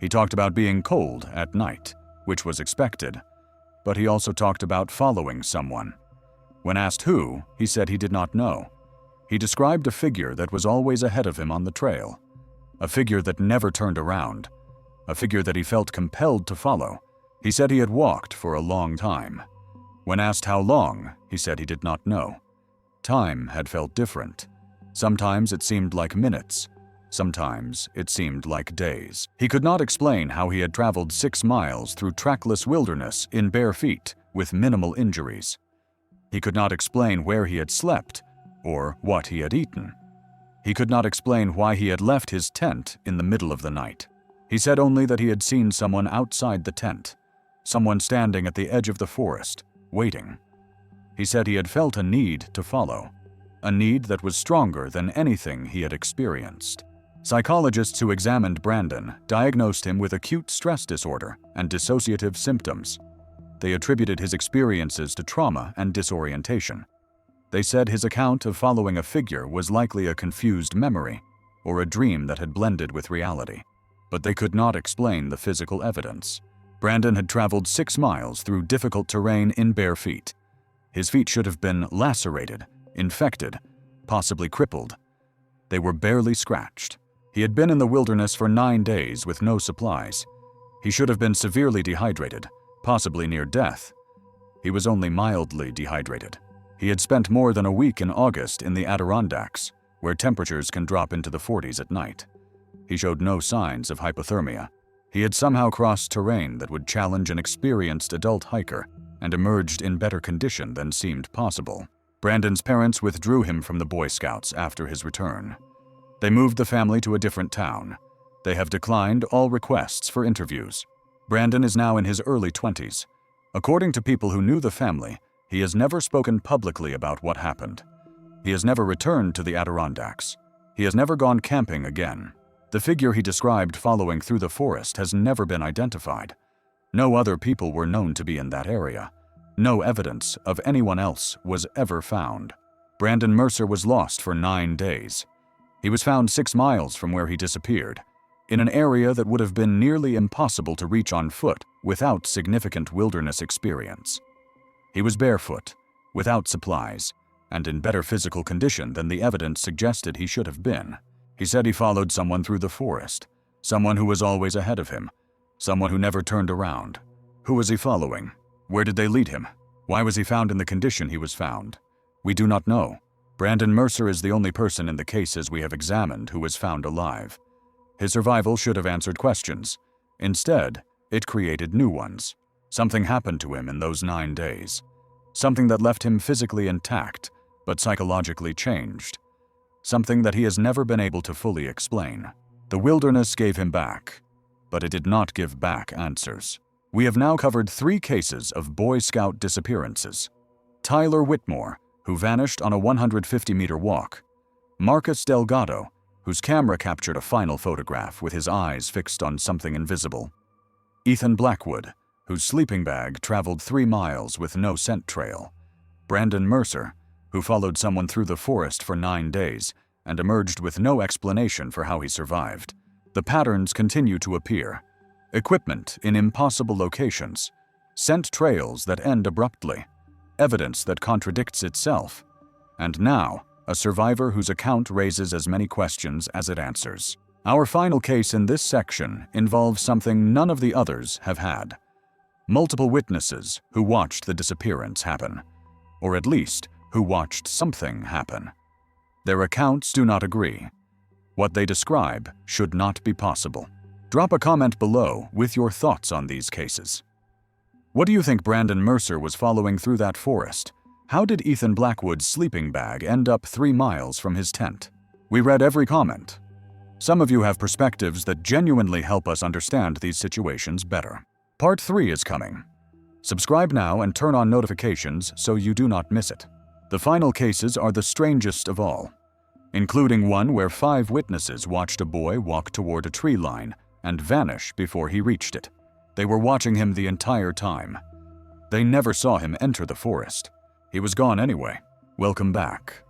He talked about being cold at night, which was expected. But he also talked about following someone. When asked who, he said he did not know. He described a figure that was always ahead of him on the trail. A figure that never turned around. A figure that he felt compelled to follow. He said he had walked for a long time. When asked how long, he said he did not know. Time had felt different. Sometimes it seemed like minutes. Sometimes it seemed like days. He could not explain how he had traveled 6 miles through trackless wilderness in bare feet with minimal injuries. He could not explain where he had slept or what he had eaten. He could not explain why he had left his tent in the middle of the night. He said only that he had seen someone outside the tent, someone standing at the edge of the forest, waiting. He said he had felt a need to follow, a need that was stronger than anything he had experienced. Psychologists who examined Brandon diagnosed him with acute stress disorder and dissociative symptoms. They attributed his experiences to trauma and disorientation. They said his account of following a figure was likely a confused memory or a dream that had blended with reality. But they could not explain the physical evidence. Brandon had traveled 6 miles through difficult terrain in bare feet. His feet should have been lacerated, infected, possibly crippled. They were barely scratched. He had been in the wilderness for 9 days with no supplies. He should have been severely dehydrated, possibly near death. He was only mildly dehydrated. He had spent more than a week in August in the Adirondacks, where temperatures can drop into the 40s at night. He showed no signs of hypothermia. He had somehow crossed terrain that would challenge an experienced adult hiker and emerged in better condition than seemed possible. Brandon's parents withdrew him from the Boy Scouts after his return. They moved the family to a different town. They have declined all requests for interviews. Brandon is now in his early 20s. According to people who knew the family, he has never spoken publicly about what happened. He has never returned to the Adirondacks. He has never gone camping again. The figure he described following through the forest has never been identified. No other people were known to be in that area. No evidence of anyone else was ever found. Brandon Mercer was lost for 9 days. He was found 6 miles from where he disappeared, in an area that would have been nearly impossible to reach on foot without significant wilderness experience. He was barefoot, without supplies, and in better physical condition than the evidence suggested he should have been. He said he followed someone through the forest, someone who was always ahead of him, someone who never turned around. Who was he following? Where did they lead him? Why was he found in the condition he was found? We do not know. Brandon Mercer is the only person in the cases we have examined who was found alive. His survival should have answered questions. Instead, it created new ones. Something happened to him in those 9 days. Something that left him physically intact, but psychologically changed. Something that he has never been able to fully explain. The wilderness gave him back, but it did not give back answers. We have now covered 3 cases of Boy Scout disappearances. Tyler Whitmore, who vanished on a 150-meter walk. Marcus Delgado, whose camera captured a final photograph with his eyes fixed on something invisible. Ethan Blackwood, whose sleeping bag traveled 3 miles with no scent trail. Brandon Mercer, who followed someone through the forest for 9 days and emerged with no explanation for how he survived. The patterns continue to appear. Equipment in impossible locations, scent trails that end abruptly, evidence that contradicts itself, and now, a survivor whose account raises as many questions as it answers. Our final case in this section involves something none of the others have had. Multiple witnesses who watched the disappearance happen, or at least who watched something happen. Their accounts do not agree. What they describe should not be possible. Drop a comment below with your thoughts on these cases. What do you think Brandon Mercer was following through that forest? How did Ethan Blackwood's sleeping bag end up 3 miles from his tent? We read every comment. Some of you have perspectives that genuinely help us understand these situations better. Part 3 is coming. Subscribe now and turn on notifications so you do not miss it. The final cases are the strangest of all, including one where 5 witnesses watched a boy walk toward a tree line and vanish before he reached it. They were watching him the entire time. They never saw him enter the forest. He was gone anyway. Welcome back.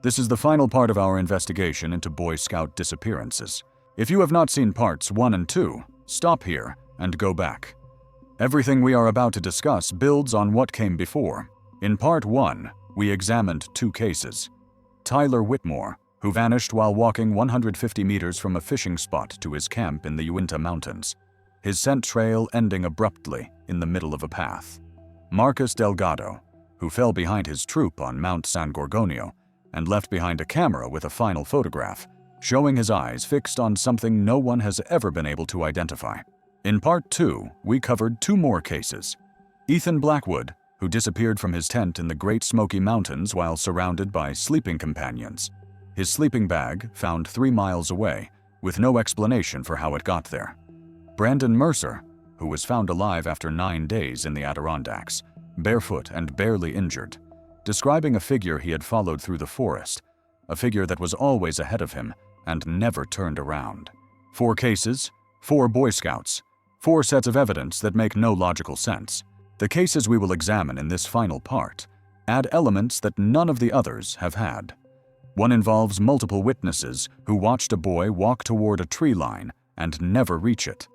This is the final part of our investigation into Boy Scout disappearances. If you have not seen parts 1 and 2, stop here and go back. Everything we are about to discuss builds on what came before. In part 1, we examined 2 cases. Tyler Whitmore, who vanished while walking 150 meters from a fishing spot to his camp in the Uinta Mountains, his scent trail ending abruptly in the middle of a path. Marcus Delgado, who fell behind his troop on Mount San Gorgonio and left behind a camera with a final photograph, showing his eyes fixed on something no one has ever been able to identify. In part 2, we covered 2 more cases. Ethan Blackwood, who disappeared from his tent in the Great Smoky Mountains while surrounded by sleeping companions. His sleeping bag found 3 miles away, with no explanation for how it got there. Brandon Mercer, who was found alive after 9 days in the Adirondacks, barefoot and barely injured, describing a figure he had followed through the forest, a figure that was always ahead of him and never turned around. 4 cases, 4 Boy Scouts, 4 sets of evidence that make no logical sense. The cases we will examine in this final part add elements that none of the others have had. One involves multiple witnesses who watched a boy walk toward a tree line and never reach it.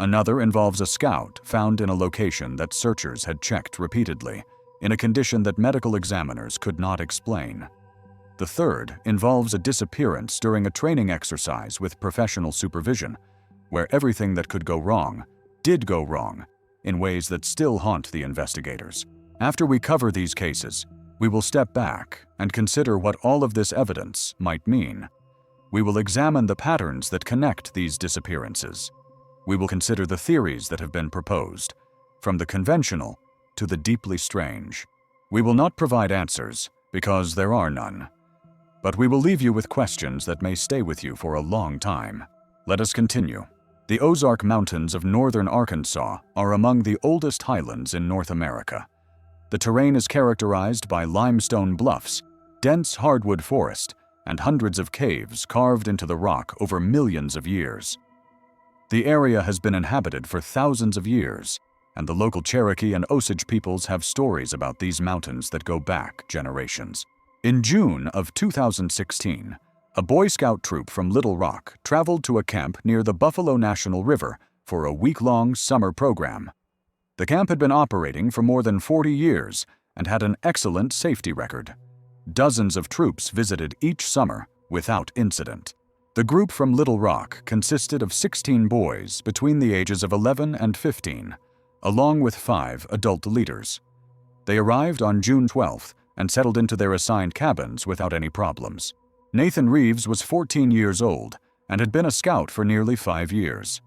Another involves a scout found in a location that searchers had checked repeatedly, in a condition that medical examiners could not explain. The third involves a disappearance during a training exercise with professional supervision, where everything that could go wrong did go wrong, in ways that still haunt the investigators. After we cover these cases, we will step back and consider what all of this evidence might mean. We will examine the patterns that connect these disappearances. We will consider the theories that have been proposed, from the conventional to the deeply strange. We will not provide answers, because there are none. But we will leave you with questions that may stay with you for a long time. Let us continue. The Ozark Mountains of northern Arkansas are among the oldest highlands in North America. The terrain is characterized by limestone bluffs, dense hardwood forest, and hundreds of caves carved into the rock over millions of years. The area has been inhabited for thousands of years, and the local Cherokee and Osage peoples have stories about these mountains that go back generations. In June of 2016, a Boy Scout troop from Little Rock traveled to a camp near the Buffalo National River for a week-long summer program. The camp had been operating for more than 40 years and had an excellent safety record. Dozens of troops visited each summer without incident. The group from Little Rock consisted of 16 boys between the ages of 11 and 15, along with 5 adult leaders. They arrived on June 12th and settled into their assigned cabins without any problems. Nathan Reeves was 14 years old and had been a scout for nearly 5 years.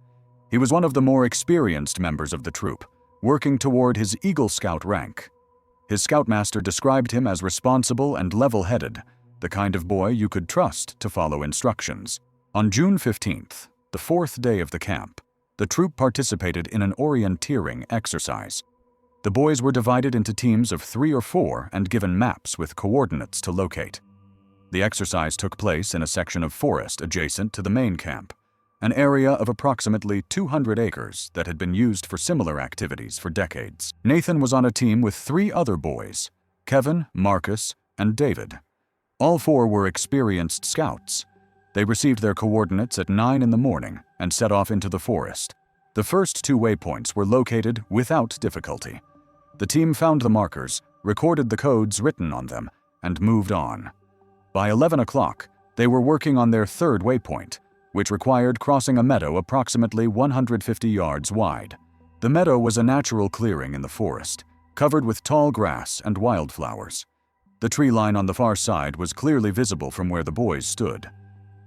He was one of the more experienced members of the troop, working toward his Eagle Scout rank. His scoutmaster described him as responsible and level-headed, the kind of boy you could trust to follow instructions. On June 15th, the 4th day of the camp, the troop participated in an orienteering exercise. The boys were divided into teams of 3 or 4 and given maps with coordinates to locate. The exercise took place in a section of forest adjacent to the main camp, an area of approximately 200 acres that had been used for similar activities for decades. Nathan was on a team with 3 other boys, Kevin, Marcus, and David. All 4 were experienced scouts. They received their coordinates at 9 in the morning and set off into the forest. The first 2 waypoints were located without difficulty. The team found the markers, recorded the codes written on them, and moved on. By 11 o'clock, they were working on their 3rd waypoint, which required crossing a meadow approximately 150 yards wide. The meadow was a natural clearing in the forest, covered with tall grass and wildflowers. The tree line on the far side was clearly visible from where the boys stood.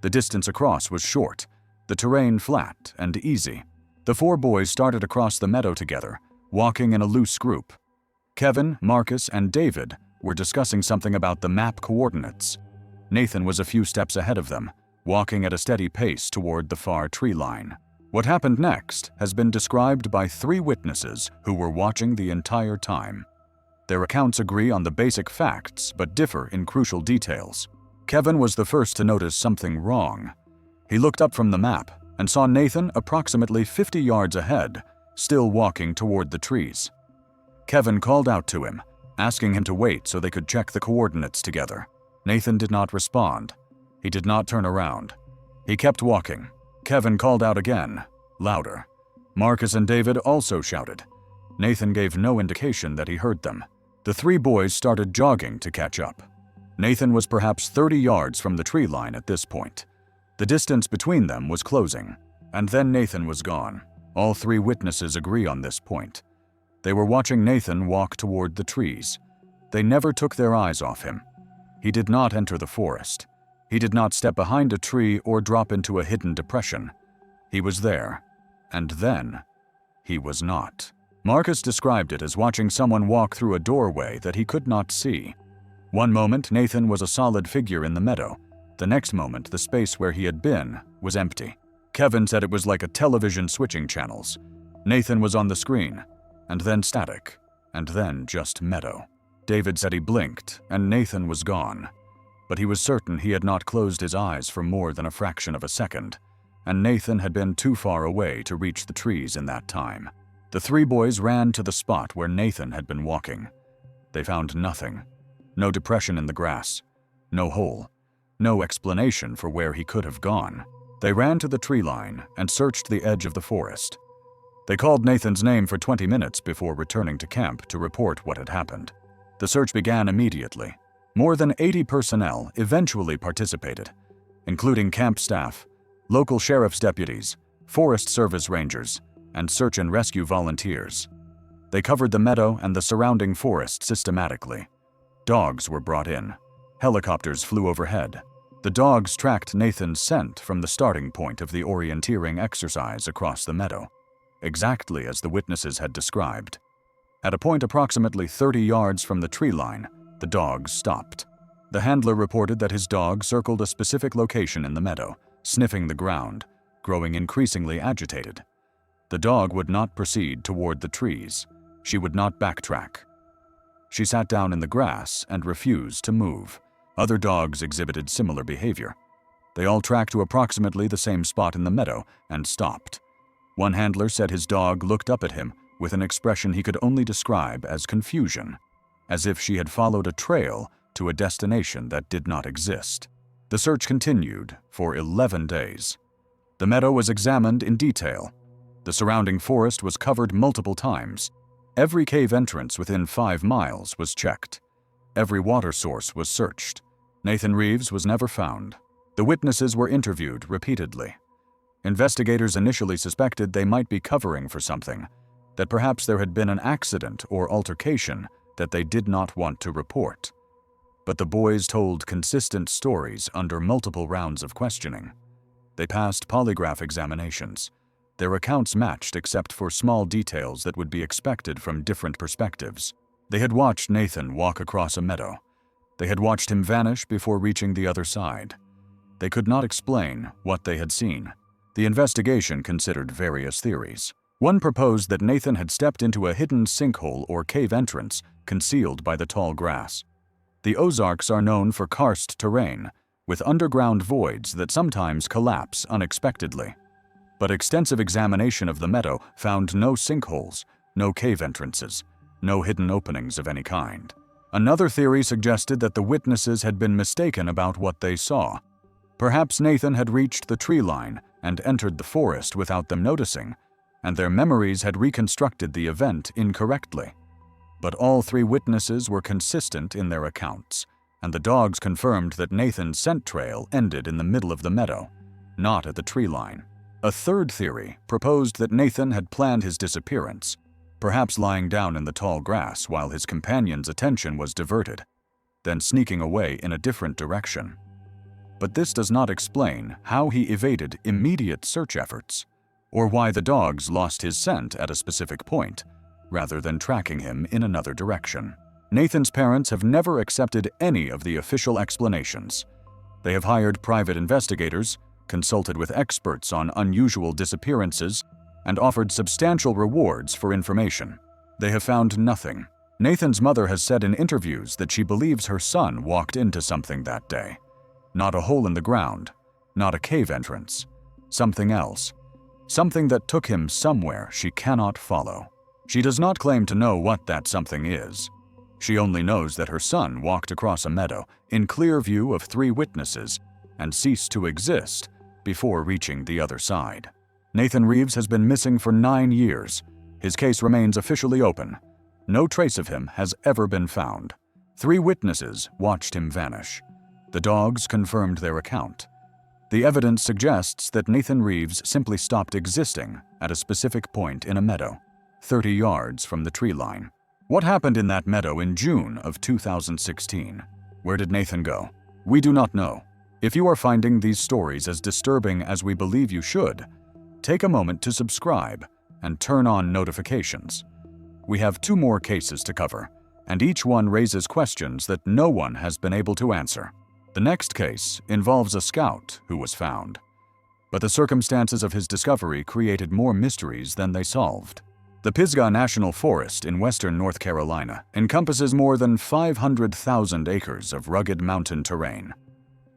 The distance across was short, the terrain flat and easy. The 4 boys started across the meadow together, walking in a loose group. Kevin, Marcus, and David were discussing something about the map coordinates. Nathan was a few steps ahead of them, walking at a steady pace toward the far tree line. What happened next has been described by 3 witnesses who were watching the entire time. Their accounts agree on the basic facts but differ in crucial details. Kevin was the first to notice something wrong. He looked up from the map and saw Nathan approximately 50 yards ahead, still walking toward the trees. Kevin called out to him, asking him to wait so they could check the coordinates together. Nathan did not respond. He did not turn around. He kept walking. Kevin called out again, louder. Marcus and David also shouted. Nathan gave no indication that he heard them. The 3 boys started jogging to catch up. Nathan was perhaps 30 yards from the tree line at this point. The distance between them was closing, and then Nathan was gone. All 3 witnesses agree on this point. They were watching Nathan walk toward the trees. They never took their eyes off him. He did not enter the forest. He did not step behind a tree or drop into a hidden depression. He was there, and then he was not. Marcus described it as watching someone walk through a doorway that he could not see. One moment, Nathan was a solid figure in the meadow. The next moment, the space where he had been was empty. Kevin said it was like a television switching channels. Nathan was on the screen, and then static, and then just meadow. David said he blinked, and Nathan was gone. But he was certain he had not closed his eyes for more than a fraction of a second, and Nathan had been too far away to reach the trees in that time. The 3 boys ran to the spot where Nathan had been walking. They found nothing. No depression in the grass. No hole. No explanation for where he could have gone. They ran to the tree line and searched the edge of the forest. They called Nathan's name for 20 minutes before returning to camp to report what had happened. The search began immediately. More than 80 personnel eventually participated, including camp staff, local sheriff's deputies, Forest Service rangers, and search and rescue volunteers. They covered the meadow and the surrounding forest systematically. Dogs were brought in. Helicopters flew overhead. The dogs tracked Nathan's scent from the starting point of the orienteering exercise across the meadow, exactly as the witnesses had described. At a point approximately 30 yards from the tree line, the dogs stopped. The handler reported that his dog circled a specific location in the meadow, sniffing the ground, growing increasingly agitated. The dog would not proceed toward the trees. She would not backtrack. She sat down in the grass and refused to move. Other dogs exhibited similar behavior. They all tracked to approximately the same spot in the meadow and stopped. One handler said his dog looked up at him with an expression he could only describe as confusion, as if she had followed a trail to a destination that did not exist. The search continued for 11 days. The meadow was examined in detail. The surrounding forest was covered multiple times. Every cave entrance within 5 miles was checked. Every water source was searched. Nathan Reeves was never found. The witnesses were interviewed repeatedly. Investigators initially suspected they might be covering for something, that perhaps there had been an accident or altercation that they did not want to report. But the boys told consistent stories under multiple rounds of questioning. They passed polygraph examinations. Their accounts matched except for small details that would be expected from different perspectives. They had watched Nathan walk across a meadow. They had watched him vanish before reaching the other side. They could not explain what they had seen. The investigation considered various theories. One proposed that Nathan had stepped into a hidden sinkhole or cave entrance concealed by the tall grass. The Ozarks are known for karst terrain, with underground voids that sometimes collapse unexpectedly. But extensive examination of the meadow found no sinkholes, no cave entrances, no hidden openings of any kind. Another theory suggested that the witnesses had been mistaken about what they saw. Perhaps Nathan had reached the tree line and entered the forest without them noticing, and their memories had reconstructed the event incorrectly. But all 3 witnesses were consistent in their accounts, and the dogs confirmed that Nathan's scent trail ended in the middle of the meadow, not at the tree line. A third theory proposed that Nathan had planned his disappearance, perhaps lying down in the tall grass while his companion's attention was diverted, then sneaking away in a different direction. But this does not explain how he evaded immediate search efforts, or why the dogs lost his scent at a specific point, rather than tracking him in another direction. Nathan's parents have never accepted any of the official explanations. They have hired private investigators, consulted with experts on unusual disappearances, and offered substantial rewards for information. They have found nothing. Nathan's mother has said in interviews that she believes her son walked into something that day. Not a hole in the ground, not a cave entrance. Something else. Something that took him somewhere she cannot follow. She does not claim to know what that something is. She only knows that her son walked across a meadow in clear view of 3 witnesses and ceased to exist before reaching the other side. Nathan Reeves has been missing for 9 years. His case remains officially open. No trace of him has ever been found. 3 witnesses watched him vanish. The dogs confirmed their account. The evidence suggests that Nathan Reeves simply stopped existing at a specific point in a meadow, 30 yards from the tree line. What happened in that meadow in June of 2016? Where did Nathan go? We do not know. If you are finding these stories as disturbing as we believe you should, take a moment to subscribe and turn on notifications. We have 2 more cases to cover, and each one raises questions that no one has been able to answer. The next case involves a scout who was found, but the circumstances of his discovery created more mysteries than they solved. The Pisgah National Forest in western North Carolina encompasses more than 500,000 acres of rugged mountain terrain.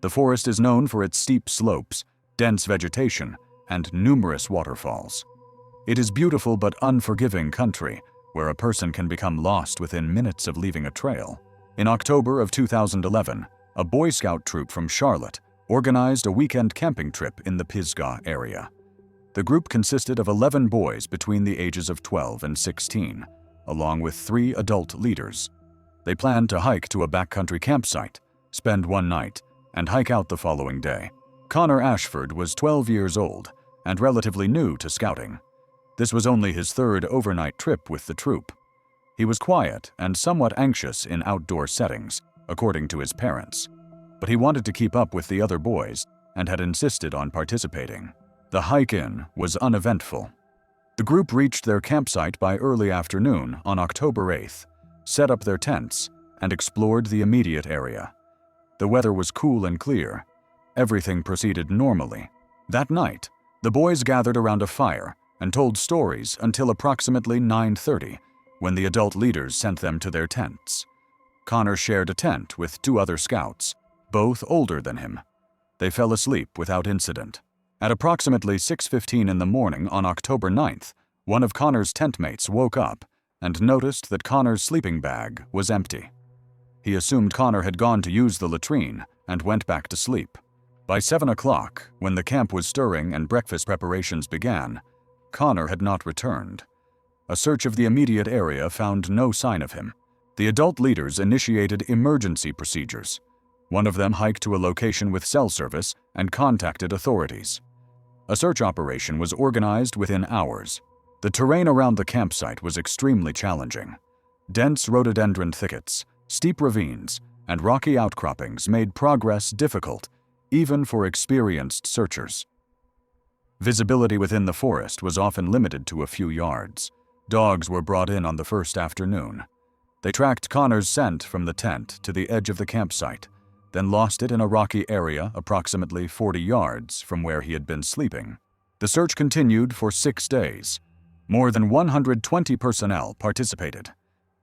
The forest is known for its steep slopes, dense vegetation, and numerous waterfalls. It is beautiful but unforgiving country where a person can become lost within minutes of leaving a trail. In October of 2011, a Boy Scout troop from Charlotte organized a weekend camping trip in the Pisgah area. The group consisted of 11 boys between the ages of 12 and 16, along with 3 adult leaders. They planned to hike to a backcountry campsite, spend one night, and hike out the following day. Connor Ashford was 12 years old and relatively new to scouting. This was only his 3rd overnight trip with the troop. He was quiet and somewhat anxious in outdoor settings, according to his parents, but he wanted to keep up with the other boys and had insisted on participating. The hike-in was uneventful. The group reached their campsite by early afternoon on October 8th, set up their tents, and explored the immediate area. The weather was cool and clear. Everything proceeded normally. That night, the boys gathered around a fire and told stories until approximately 9:30, when the adult leaders sent them to their tents. Connor shared a tent with 2 other scouts, both older than him. They fell asleep without incident. At approximately 6:15 in the morning on October 9th, one of Connor's tent mates woke up and noticed that Connor's sleeping bag was empty. He assumed Connor had gone to use the latrine and went back to sleep. By 7 o'clock, when the camp was stirring and breakfast preparations began, Connor had not returned. A search of the immediate area found no sign of him. The adult leaders initiated emergency procedures. One of them hiked to a location with cell service and contacted authorities. A search operation was organized within hours. The terrain around the campsite was extremely challenging. Dense rhododendron thickets, steep ravines, and rocky outcroppings made progress difficult, even for experienced searchers. Visibility within the forest was often limited to a few yards. Dogs were brought in on the first afternoon. They tracked Connor's scent from the tent to the edge of the campsite, then lost it in a rocky area approximately 40 yards from where he had been sleeping. The search continued for 6 days. More than 120 personnel participated.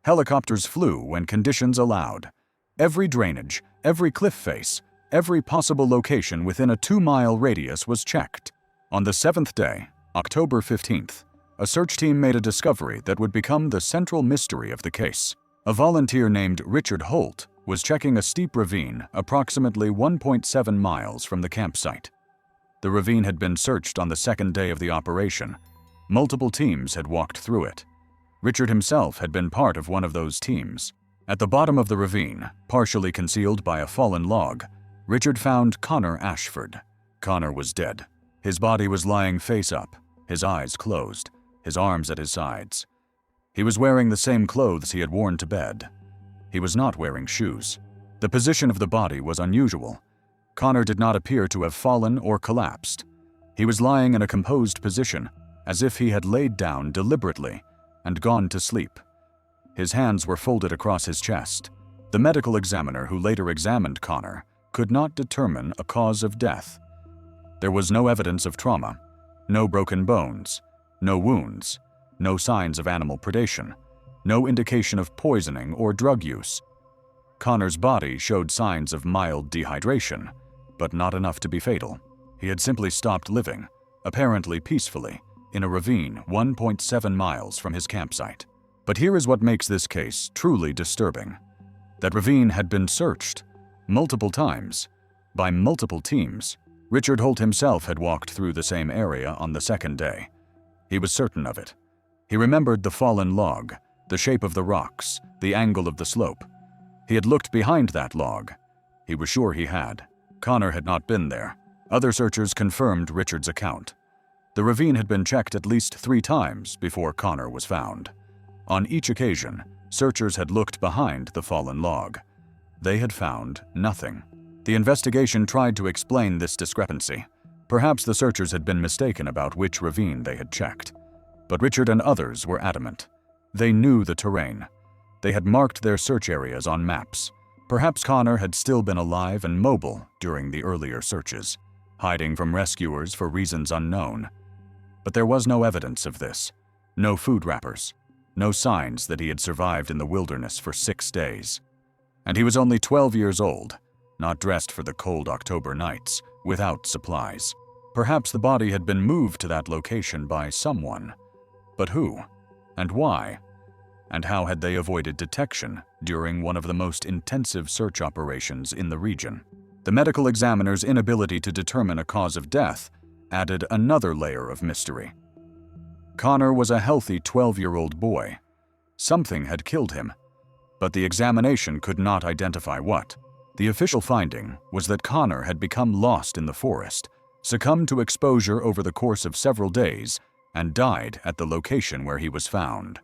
Helicopters flew when conditions allowed. Every drainage, every cliff face, every possible location within a 2-mile radius was checked. On the 7th day, October 15th, a search team made a discovery that would become the central mystery of the case. A volunteer named Richard Holt was checking a steep ravine approximately 1.7 miles from the campsite. The ravine had been searched on the 2nd day of the operation. Multiple teams had walked through it. Richard himself had been part of one of those teams. At the bottom of the ravine, partially concealed by a fallen log, Richard found Connor Ashford. Connor was dead. His body was lying face up, his eyes closed, his arms at his sides. He was wearing the same clothes he had worn to bed. He was not wearing shoes. The position of the body was unusual. Connor did not appear to have fallen or collapsed. He was lying in a composed position, as if he had laid down deliberately and gone to sleep. His hands were folded across his chest. The medical examiner who later examined Connor could not determine a cause of death. There was no evidence of trauma, no broken bones, no wounds, no signs of animal predation, no indication of poisoning or drug use. Connor's body showed signs of mild dehydration, but not enough to be fatal. He had simply stopped living, apparently peacefully, in a ravine 1.7 miles from his campsite. But here is what makes this case truly disturbing. That ravine had been searched multiple times by multiple teams. Richard Holt himself had walked through the same area on the second day. He was certain of it. He remembered the fallen log, the shape of the rocks, the angle of the slope. He had looked behind that log. He was sure he had. Connor had not been there. Other searchers confirmed Richard's account. The ravine had been checked at least 3 times before Connor was found. On each occasion, searchers had looked behind the fallen log. They had found nothing. The investigation tried to explain this discrepancy. Perhaps the searchers had been mistaken about which ravine they had checked. But Richard and others were adamant. They knew the terrain. They had marked their search areas on maps. Perhaps Connor had still been alive and mobile during the earlier searches, hiding from rescuers for reasons unknown. But there was no evidence of this. No food wrappers. No signs that he had survived in the wilderness for 6 days. And he was only 12 years old, not dressed for the cold October nights, without supplies. Perhaps the body had been moved to that location by someone. But who? And why? And how had they avoided detection during one of the most intensive search operations in the region? The medical examiner's inability to determine a cause of death added another layer of mystery. Connor was a healthy 12-year-old boy. Something had killed him, but the examination could not identify what. The official finding was that Connor had become lost in the forest, succumbed to exposure over the course of several days, and died at the location where he was found.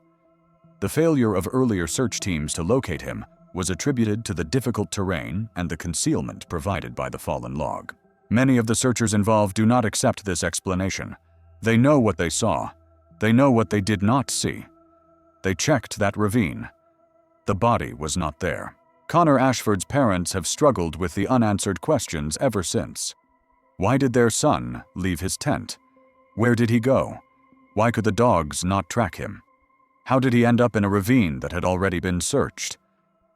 The failure of earlier search teams to locate him was attributed to the difficult terrain and the concealment provided by the fallen log. Many of the searchers involved do not accept this explanation. They know what they saw. They know what they did not see. They checked that ravine. The body was not there. Connor Ashford's parents have struggled with the unanswered questions ever since. Why did their son leave his tent? Where did he go? Why could the dogs not track him? How did he end up in a ravine that had already been searched?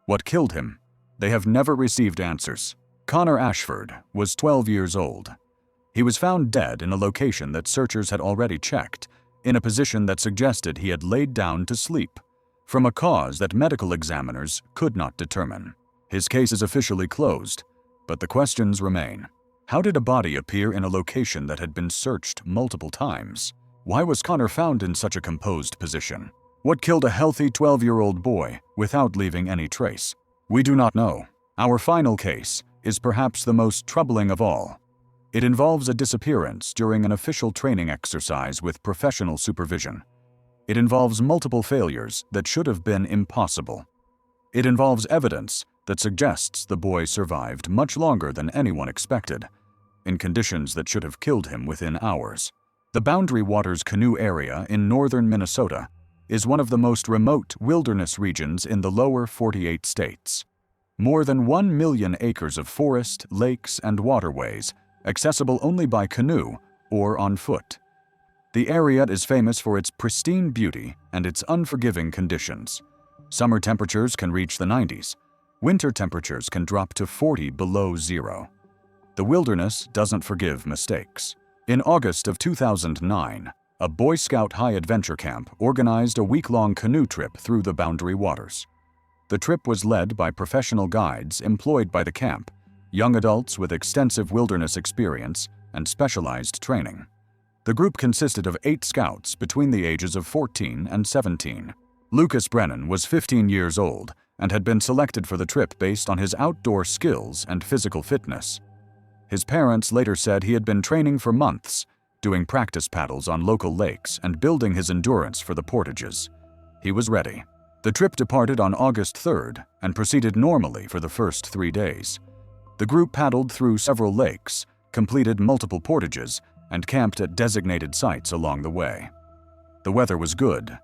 What killed him? They have never received answers. Connor Ashford was 12 years old. He was found dead in a location that searchers had already checked, in a position that suggested he had laid down to sleep, from a cause that medical examiners could not determine. His case is officially closed, but the questions remain. How did a body appear in a location that had been searched multiple times? Why was Connor found in such a composed position? What killed a healthy 12-year-old boy without leaving any trace? We do not know. Our final case is perhaps the most troubling of all. It involves a disappearance during an official training exercise with professional supervision. It involves multiple failures that should have been impossible. It involves evidence that suggests the boy survived much longer than anyone expected, in conditions that should have killed him within hours. The Boundary Waters Canoe area in northern Minnesota is one of the most remote wilderness regions in the lower 48 states. More than 1 million acres of forest, lakes, and waterways, accessible only by canoe or on foot. The area is famous for its pristine beauty and its unforgiving conditions. Summer temperatures can reach the 90s. Winter temperatures can drop to 40 below zero. The wilderness doesn't forgive mistakes. In August of 2009, a Boy Scout high adventure camp organized a week-long canoe trip through the Boundary Waters. The trip was led by professional guides employed by the camp, young adults with extensive wilderness experience and specialized training. The group consisted of 8 scouts between the ages of 14 and 17. Lucas Brennan was 15 years old and had been selected for the trip based on his outdoor skills and physical fitness. His parents later said he had been training for months, doing practice paddles on local lakes and building his endurance for the portages. He was ready. The trip departed on August 3rd and proceeded normally for the first 3 days. The group paddled through several lakes, completed multiple portages, and camped at designated sites along the way. The weather was good.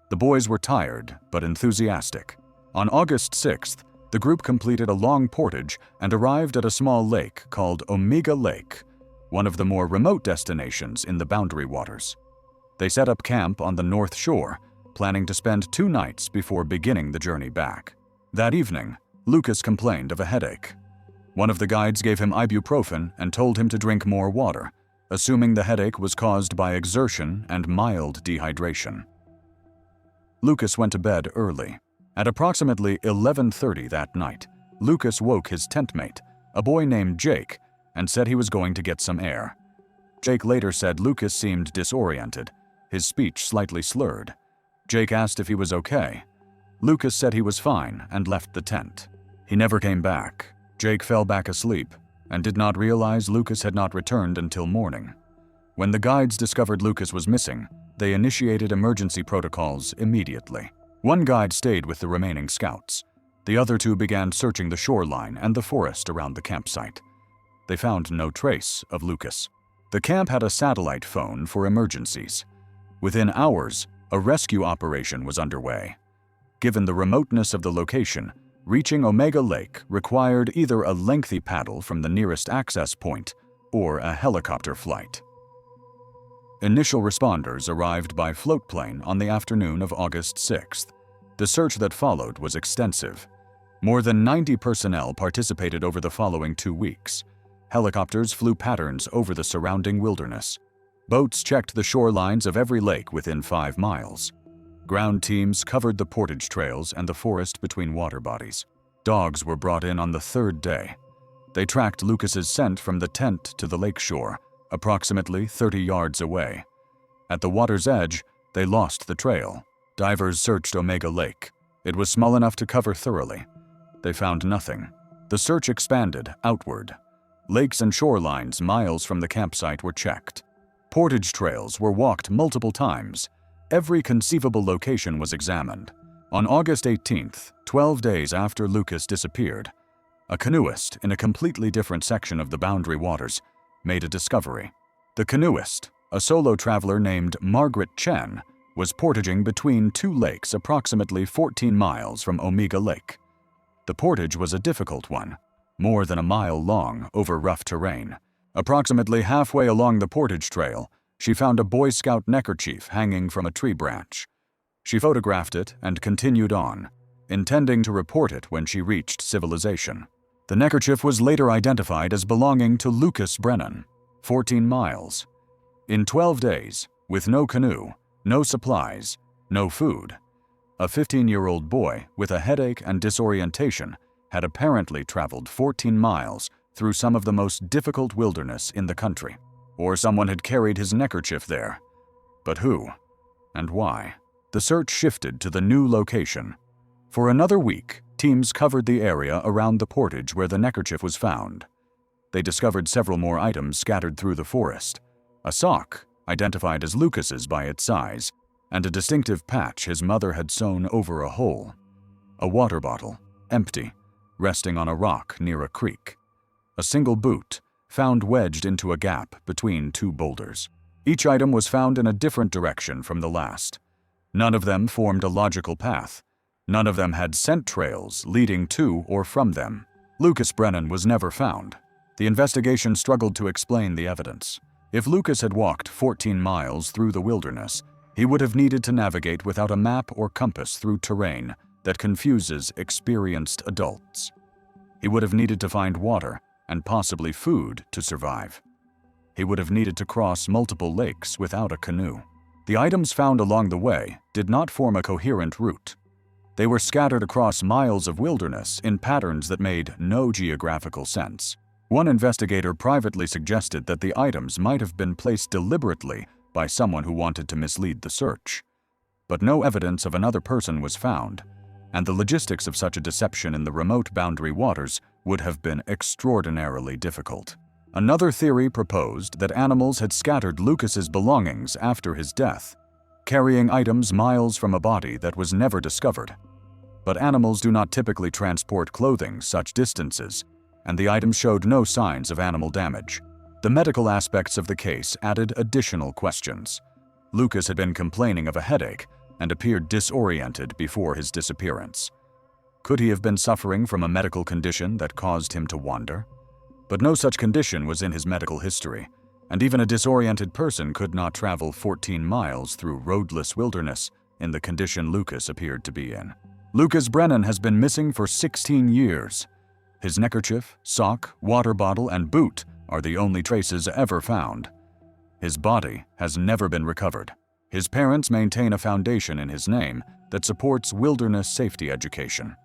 The boys were tired but enthusiastic. On August 6th, The group completed a long portage and arrived at a small lake called Omega Lake, one of the more remote destinations in the Boundary Waters. They set up camp on the north shore, planning to spend 2 nights before beginning the journey back. That evening, Lucas complained of a headache. One of the guides gave him ibuprofen and told him to drink more water, assuming the headache was caused by exertion and mild dehydration. Lucas went to bed early. At approximately 11:30 that night, Lucas woke his tent mate, a boy named Jake, and said he was going to get some air. Jake later said Lucas seemed disoriented, his speech slightly slurred. Jake asked if he was okay. Lucas said he was fine and left the tent. He never came back. Jake fell back asleep and did not realize Lucas had not returned until morning. When the guides discovered Lucas was missing, they initiated emergency protocols immediately. One guide stayed with the remaining scouts. The other 2 began searching the shoreline and the forest around the campsite. They found no trace of Lucas. The camp had a satellite phone for emergencies. Within hours, a rescue operation was underway. Given the remoteness of the location, reaching Omega Lake required either a lengthy paddle from the nearest access point or a helicopter flight. Initial responders arrived by float plane on the afternoon of August 6th. The search that followed was extensive. More than 90 personnel participated over the following 2 weeks. Helicopters flew patterns over the surrounding wilderness. Boats checked the shorelines of every lake within 5 miles. Ground teams covered the portage trails and the forest between water bodies. Dogs were brought in on the 3rd day. They tracked Lucas's scent from the tent to the lake shore, approximately 30 yards away. At the water's edge, they lost the trail. Divers searched Omega Lake. It was small enough to cover thoroughly. They found nothing. The search expanded outward. Lakes and shorelines miles from the campsite were checked. Portage trails were walked multiple times. Every conceivable location was examined. On August 18th, 12 days after Lucas disappeared, a canoeist in a completely different section of the Boundary Waters made a discovery. The canoeist, a solo traveler named Margaret Chen, was portaging between 2 lakes approximately 14 miles from Omega Lake. The portage was a difficult one, more than a mile long over rough terrain. Approximately halfway along the portage trail, she found a Boy Scout neckerchief hanging from a tree branch. She photographed it and continued on, intending to report it when she reached civilization. The neckerchief was later identified as belonging to Lucas Brennan, 14 miles. In 12 days, with no canoe, no supplies, no food, a 15-year-old boy with a headache and disorientation had apparently traveled 14 miles through some of the most difficult wilderness in the country. Or someone had carried his neckerchief there. But who? And why? The search shifted to the new location. For another week, teams covered the area around the portage where the neckerchief was found. They discovered several more items scattered through the forest. A sock, identified as Lucas's by its size, and a distinctive patch his mother had sewn over a hole. A water bottle, empty, resting on a rock near a creek. A single boot, found wedged into a gap between 2 boulders. Each item was found in a different direction from the last. None of them formed a logical path. None of them had scent trails leading to or from them. Lucas Brennan was never found. The investigation struggled to explain the evidence. If Lucas had walked 14 miles through the wilderness, he would have needed to navigate without a map or compass through terrain that confuses experienced adults. He would have needed to find water and possibly food to survive. He would have needed to cross multiple lakes without a canoe. The items found along the way did not form a coherent route. They were scattered across miles of wilderness in patterns that made no geographical sense. One investigator privately suggested that the items might have been placed deliberately by someone who wanted to mislead the search. But no evidence of another person was found, and the logistics of such a deception in the remote Boundary Waters would have been extraordinarily difficult. Another theory proposed that animals had scattered Lucas's belongings after his death, carrying items miles from a body that was never discovered. But animals do not typically transport clothing such distances, and the items showed no signs of animal damage. The medical aspects of the case added additional questions. Lucas had been complaining of a headache and appeared disoriented before his disappearance. Could he have been suffering from a medical condition that caused him to wander? But no such condition was in his medical history, and even a disoriented person could not travel 14 miles through roadless wilderness in the condition Lucas appeared to be in. Lucas Brennan has been missing for 16 years. His neckerchief, sock, water bottle, and boot are the only traces ever found. His body has never been recovered. His parents maintain a foundation in his name that supports wilderness safety education.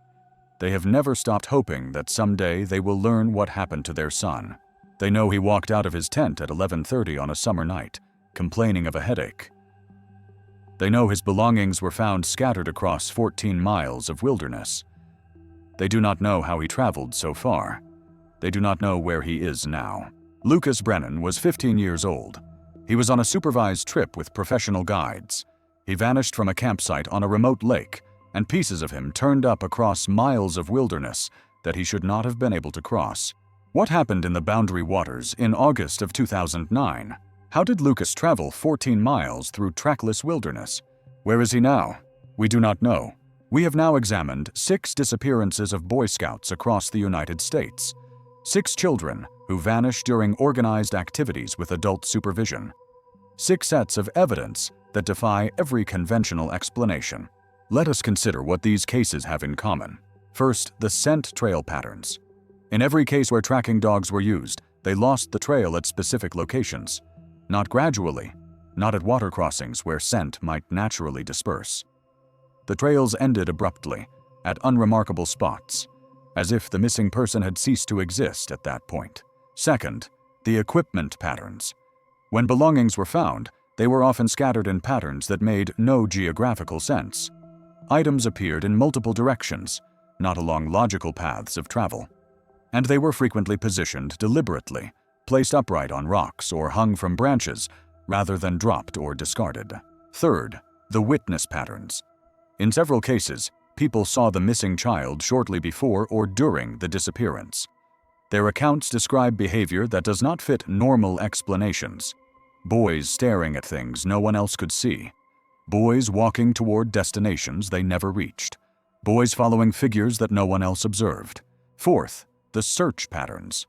They have never stopped hoping that someday they will learn what happened to their son. They know he walked out of his tent at 11:30 on a summer night, complaining of a headache. They know his belongings were found scattered across 14 miles of wilderness. They do not know how he traveled so far. They do not know where he is now. Lucas Brennan was 15 years old. He was on a supervised trip with professional guides. He vanished from a campsite on a remote lake, and pieces of him turned up across miles of wilderness that he should not have been able to cross. What happened in the Boundary Waters in August of 2009? How did Lucas travel 14 miles through trackless wilderness? Where is he now? We do not know. We have now examined 6 disappearances of Boy Scouts across the United States. 6 children who vanished during organized activities with adult supervision. 6 sets of evidence that defy every conventional explanation. Let us consider what these cases have in common. First, the scent trail patterns. In every case where tracking dogs were used, they lost the trail at specific locations. Not gradually, not at water crossings where scent might naturally disperse. The trails ended abruptly, at unremarkable spots, as if the missing person had ceased to exist at that point. Second, the equipment patterns. When belongings were found, they were often scattered in patterns that made no geographical sense. Items appeared in multiple directions, not along logical paths of travel. And they were frequently positioned deliberately, placed upright on rocks or hung from branches, rather than dropped or discarded. Third, the witness patterns. In several cases, people saw the missing child shortly before or during the disappearance. Their accounts describe behavior that does not fit normal explanations. Boys staring at things no one else could see. Boys walking toward destinations they never reached. Boys following figures that no one else observed. Fourth, the search patterns.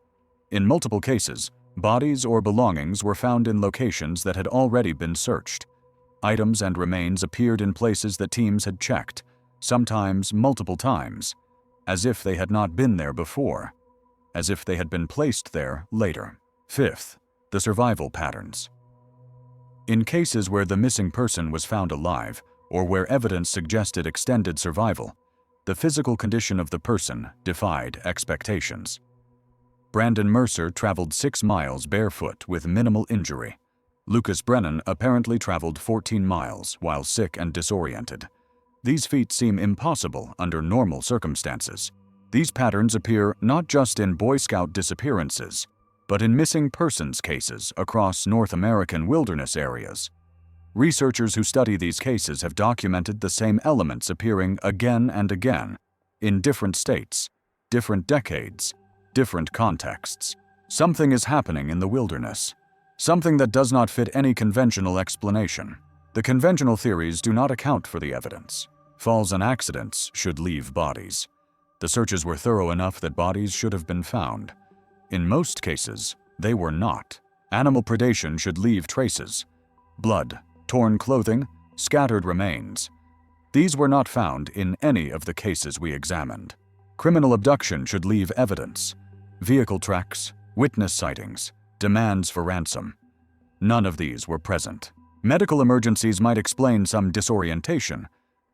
In multiple cases, bodies or belongings were found in locations that had already been searched. Items and remains appeared in places that teams had checked, sometimes multiple times, as if they had not been there before, as if they had been placed there later. Fifth, the survival patterns. In cases where the missing person was found alive, or where evidence suggested extended survival, the physical condition of the person defied expectations. Brandon Mercer traveled 6 miles barefoot with minimal injury. Lucas Brennan apparently traveled 14 miles while sick and disoriented. These feats seem impossible under normal circumstances. These patterns appear not just in Boy Scout disappearances, but in missing persons cases across North American wilderness areas. Researchers who study these cases have documented the same elements appearing again and again, in different states, different decades, different contexts. Something is happening in the wilderness. Something that does not fit any conventional explanation. The conventional theories do not account for the evidence. Falls and accidents should leave bodies. The searches were thorough enough that bodies should have been found. In most cases, they were not. Animal predation should leave traces. Blood, torn clothing, scattered remains. These were not found in any of the cases we examined. Criminal abduction should leave evidence. Vehicle tracks, witness sightings, demands for ransom. None of these were present. Medical emergencies might explain some disorientation,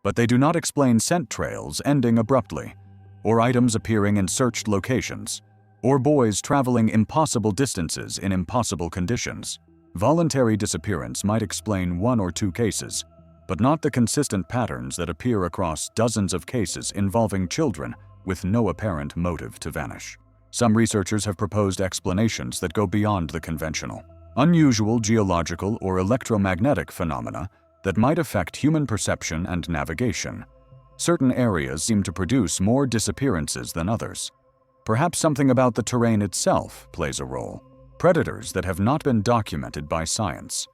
but they do not explain scent trails ending abruptly, or items appearing in searched locations, or boys traveling impossible distances in impossible conditions. Voluntary disappearance might explain 1 or 2 cases, but not the consistent patterns that appear across dozens of cases involving children with no apparent motive to vanish. Some researchers have proposed explanations that go beyond the conventional. Unusual geological or electromagnetic phenomena that might affect human perception and navigation. Certain areas seem to produce more disappearances than others. Perhaps something about the terrain itself plays a role. Predators that have not been documented by science.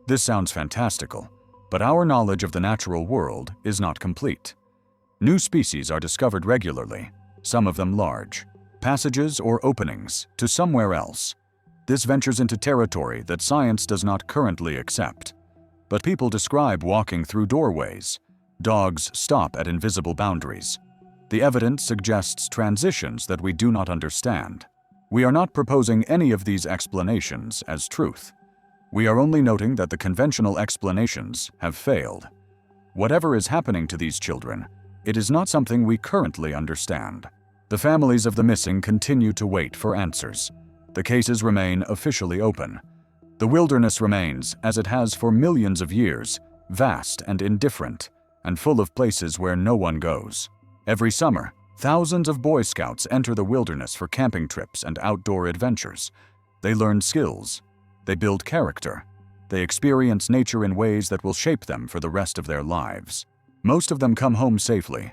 This sounds fantastical, but our knowledge of the natural world is not complete. New species are discovered regularly, some of them large. Passages or openings to somewhere else. This ventures into territory that science does not currently accept. But people describe walking through doorways. Dogs stop at invisible boundaries. The evidence suggests transitions that we do not understand. We are not proposing any of these explanations as truth. We are only noting that the conventional explanations have failed. Whatever is happening to these children, it is not something we currently understand. The families of the missing continue to wait for answers. The cases remain officially open. The wilderness remains, as it has for millions of years, vast and indifferent, and full of places where no one goes. Every summer, thousands of Boy Scouts enter the wilderness for camping trips and outdoor adventures. They learn skills. They build character. They experience nature in ways that will shape them for the rest of their lives. Most of them come home safely.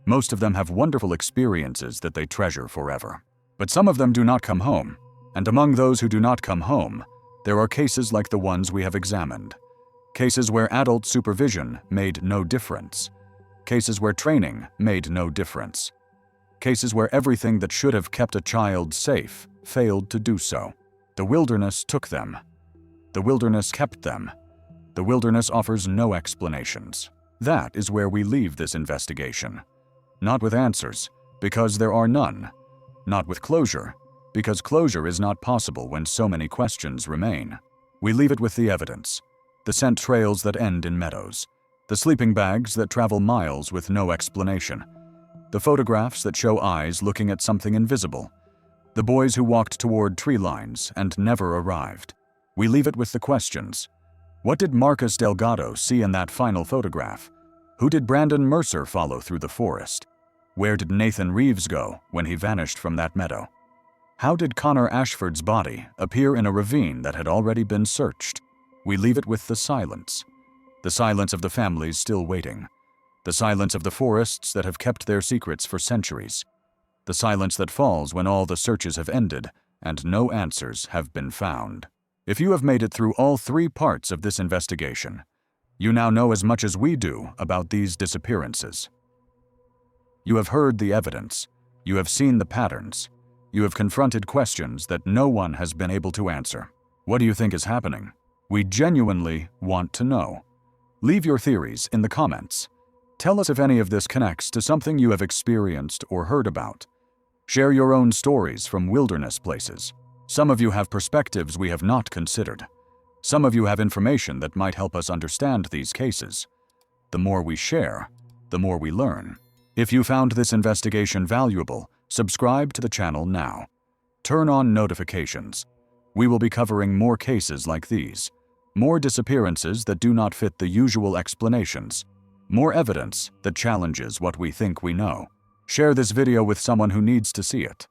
Most of them have wonderful experiences that they treasure forever. But some of them do not come home. And among those who do not come home, there are cases like the ones we have examined. Cases where adult supervision made no difference. Cases where training made no difference. Cases where everything that should have kept a child safe failed to do so. The wilderness took them. The wilderness kept them. The wilderness offers no explanations. That is where we leave this investigation. Not with answers, because there are none. Not with closure, because closure is not possible when so many questions remain. We leave it with the evidence. The scent trails that end in meadows. The sleeping bags that travel miles with no explanation. The photographs that show eyes looking at something invisible. The boys who walked toward tree lines and never arrived. We leave it with the questions. What did Marcus Delgado see in that final photograph? Who did Brandon Mercer follow through the forest? Where did Nathan Reeves go when he vanished from that meadow? How did Connor Ashford's body appear in a ravine that had already been searched? We leave it with the silence. The silence of the families still waiting. The silence of the forests that have kept their secrets for centuries. The silence that falls when all the searches have ended and no answers have been found. If you have made it through all 3 parts of this investigation, you now know as much as we do about these disappearances. You have heard the evidence. You have seen the patterns. You have confronted questions that no one has been able to answer. What do you think is happening? We genuinely want to know. Leave your theories in the comments. Tell us if any of this connects to something you have experienced or heard about. Share your own stories from wilderness places. Some of you have perspectives we have not considered. Some of you have information that might help us understand these cases. The more we share, the more we learn. If you found this investigation valuable, subscribe to the channel now. Turn on notifications. We will be covering more cases like these. More disappearances that do not fit the usual explanations. More evidence that challenges what we think we know. Share this video with someone who needs to see it.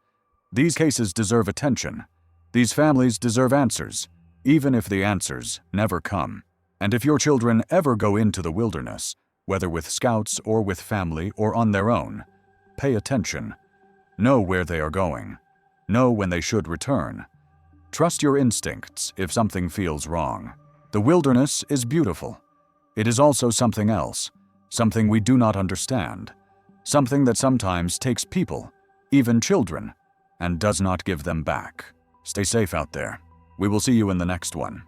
These cases deserve attention. These families deserve answers, even if the answers never come. And if your children ever go into the wilderness, whether with scouts or with family or on their own, pay attention. Know where they are going. Know when they should return. Trust your instincts if something feels wrong. The wilderness is beautiful. It is also something else, something we do not understand, something that sometimes takes people, even children, and does not give them back. Stay safe out there. We will see you in the next one.